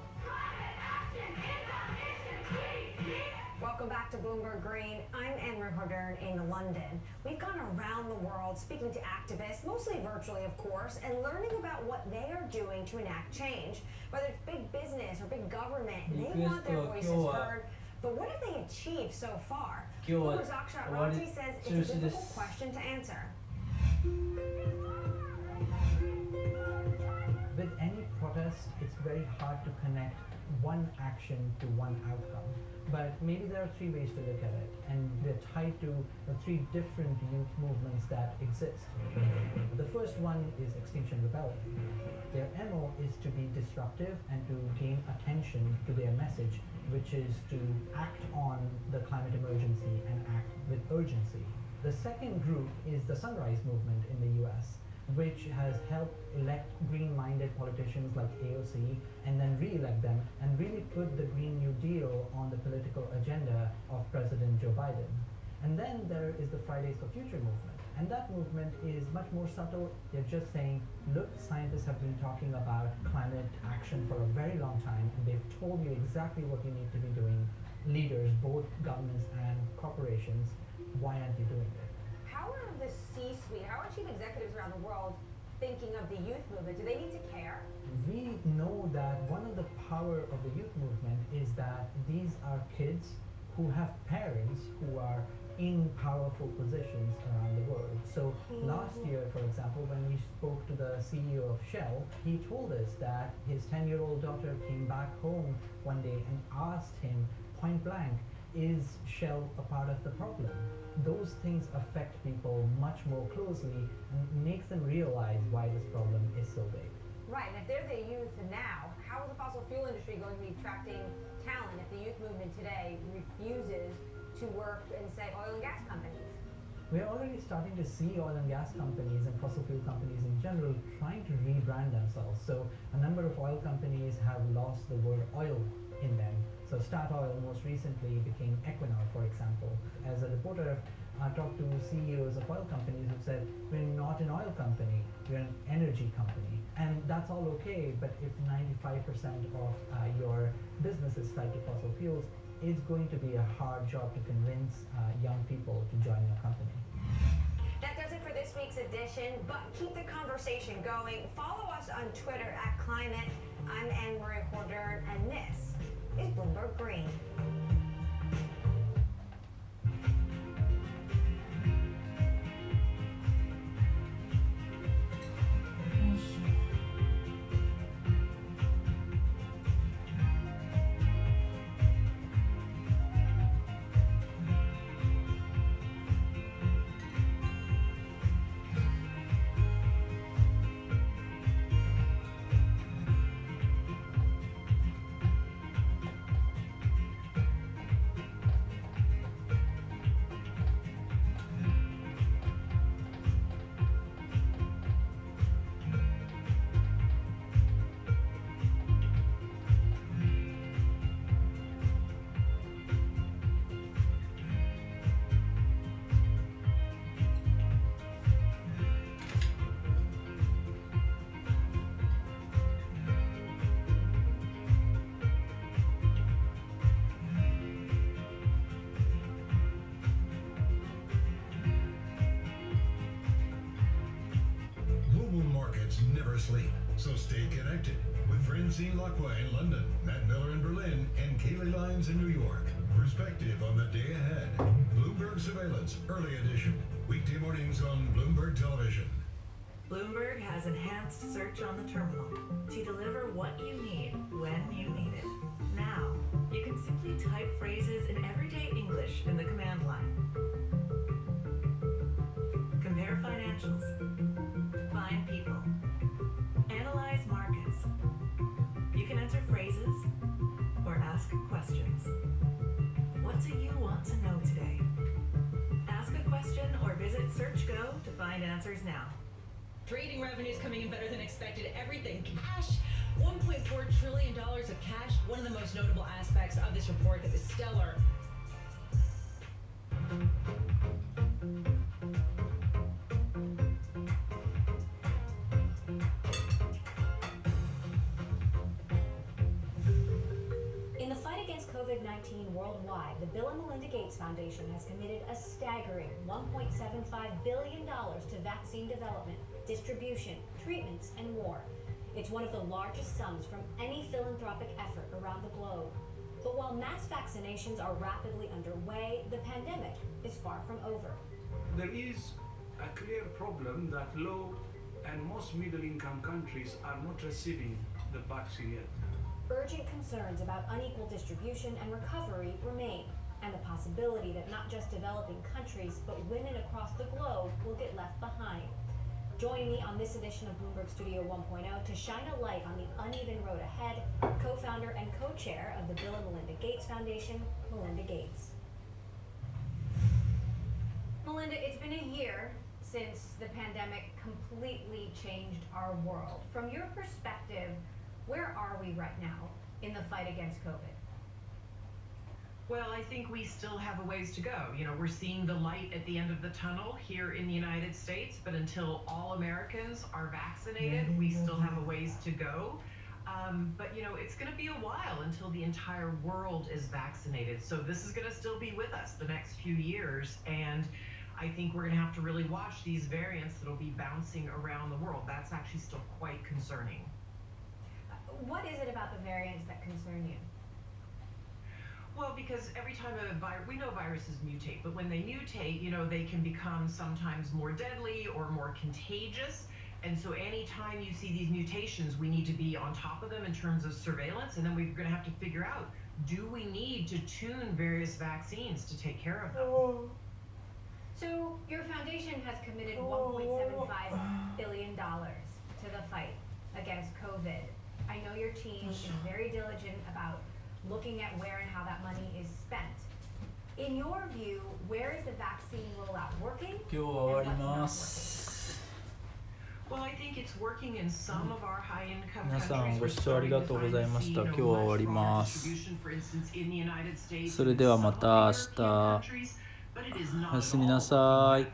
Welcome back to Bloomberg Green. I'm Anne-Marie Hordern in London. We've gone around the world speaking to activists, mostly virtually of course, and learning about what they are doing to enact change. Whether it's big business or big government, they want their voices heard. But what have they achieved so far? Bloomberg's Akshat Rati says it's a difficult question to answer. With any protest, it's very hard to connect one action to one outcome. But maybe there are three ways to look at it, and they're tied to the three different youth movements that exist. The first one is Extinction Rebellion. Their MO is to be disruptive and to gain attention to their message, which is to act on the climate emergency and act with urgency. The second group is the Sunrise Movement in the US, which has helped elect green-minded politicians like AOC and then re-elect them and really put the Green New Deal on the political agenda of President Joe Biden. And then there is the Fridays for Future movement. And that movement is much more subtle. They're just saying, look, scientists have been talking about climate action for a very long time, and they've told you exactly what you need to be doing. Leaders, both governments and corporations, why aren't you doing it? How are the C-suite, how are chief executives around the world thinking of the youth movement? Do they need to care? We know that one of the power of the youth movement is that these are kids who have parents who are in powerful positions around the world. So last year, for example, when we spoke to the CEO of Shell, he told us that his 10-year-old daughter came back home one day and asked him point blank, is Shell a part of the problem? Those things affect people much more closely and makes them realize why this problem is so big. Right, and if they're the youth now, how is the fossil fuel industry going to be attracting talent if the youth movement today refuses to work in, say, oil and gas companies? We're already starting to see oil and gas companies and fossil fuel companies in general trying to rebrand themselves. So a number of oil companies have lost the word oil in them. So Statoil most recently became Equinor, for example. As a reporter, I've talked to CEOs of oil companies who said, we're not an oil company, we're an energy company. And that's all okay, but if 95% of your business is tied to fossil fuels, it's going to be a hard job to convince young people to join your company. That does it for this week's edition, but keep the conversation going. Follow us on Twitter @Climate. I'm Anne-Marie Hordern, and this is Bloomberg Green. sleep. So stay connected with Francine Lacqua in London, Matt Miller in Berlin, and Kaylee Lyons in New York. Perspective on the day ahead. Bloomberg Surveillance, early edition. Weekday mornings on Bloomberg Television. Bloomberg has enhanced search on the terminal to deliver what you need when you need it. Now, you can simply type phrases in everyday English in the command line. Compare financials. Find people. Analyze markets. You can enter phrases or ask questions. What do you want to know today? Ask a question or visit SearchGo to find answers now. Trading revenues coming in better than expected. Everything cash. $1.4 trillion of cash. One of the most notable aspects of this report that was stellar. In the fight against COVID-19 worldwide, the Bill and Melinda Gates Foundation has committed a staggering $1.75 billion to vaccine development, distribution, treatments, and more. It's one of the largest sums from any philanthropic effort around the globe. But while mass vaccinations are rapidly underway, the pandemic is far from over. There is a clear problem that low and most middle-income countries are not receiving the vaccine yet. Urgent concerns about unequal distribution and recovery remain, and the possibility that not just developing countries, but women across the globe will get left behind. Joining me on this edition of Bloomberg Studio 1.0 to shine a light on the uneven road ahead, co-founder and co-chair of the Bill and Melinda Gates Foundation, Melinda Gates. Melinda, it's been a year since the pandemic completely changed our world. From your perspective, where are we right now in the fight against COVID? Well, I think we still have a ways to go. You know, we're seeing the light at the end of the tunnel here in the United States, but until all Americans are vaccinated, we still have a ways to go. But, you know, it's going to be a while until the entire world is vaccinated. So this is going to still be with us the next few years. And I think we're going to have to really watch these variants that'll be bouncing around the world. That's actually still quite concerning. What is it about the variants that concern you? Well, because every time we know viruses mutate, but when they mutate, you know, they can become sometimes more deadly or more contagious. And so anytime you see these mutations, we need to be on top of them in terms of surveillance. And then we're going to have to figure out, do we need to tune various vaccines to take care of them? So your foundation has committed $1.75 billion to the fight against COVID. I know your team is very diligent about looking at where and how that money is spent. In your view, where is the vaccine rollout working? 今日は終わります。 Well, I think it's working in some of our high-income 皆さん countries. ご視聴ありがとうございました。今日は終わります。それではまた明日。おやすみなさい。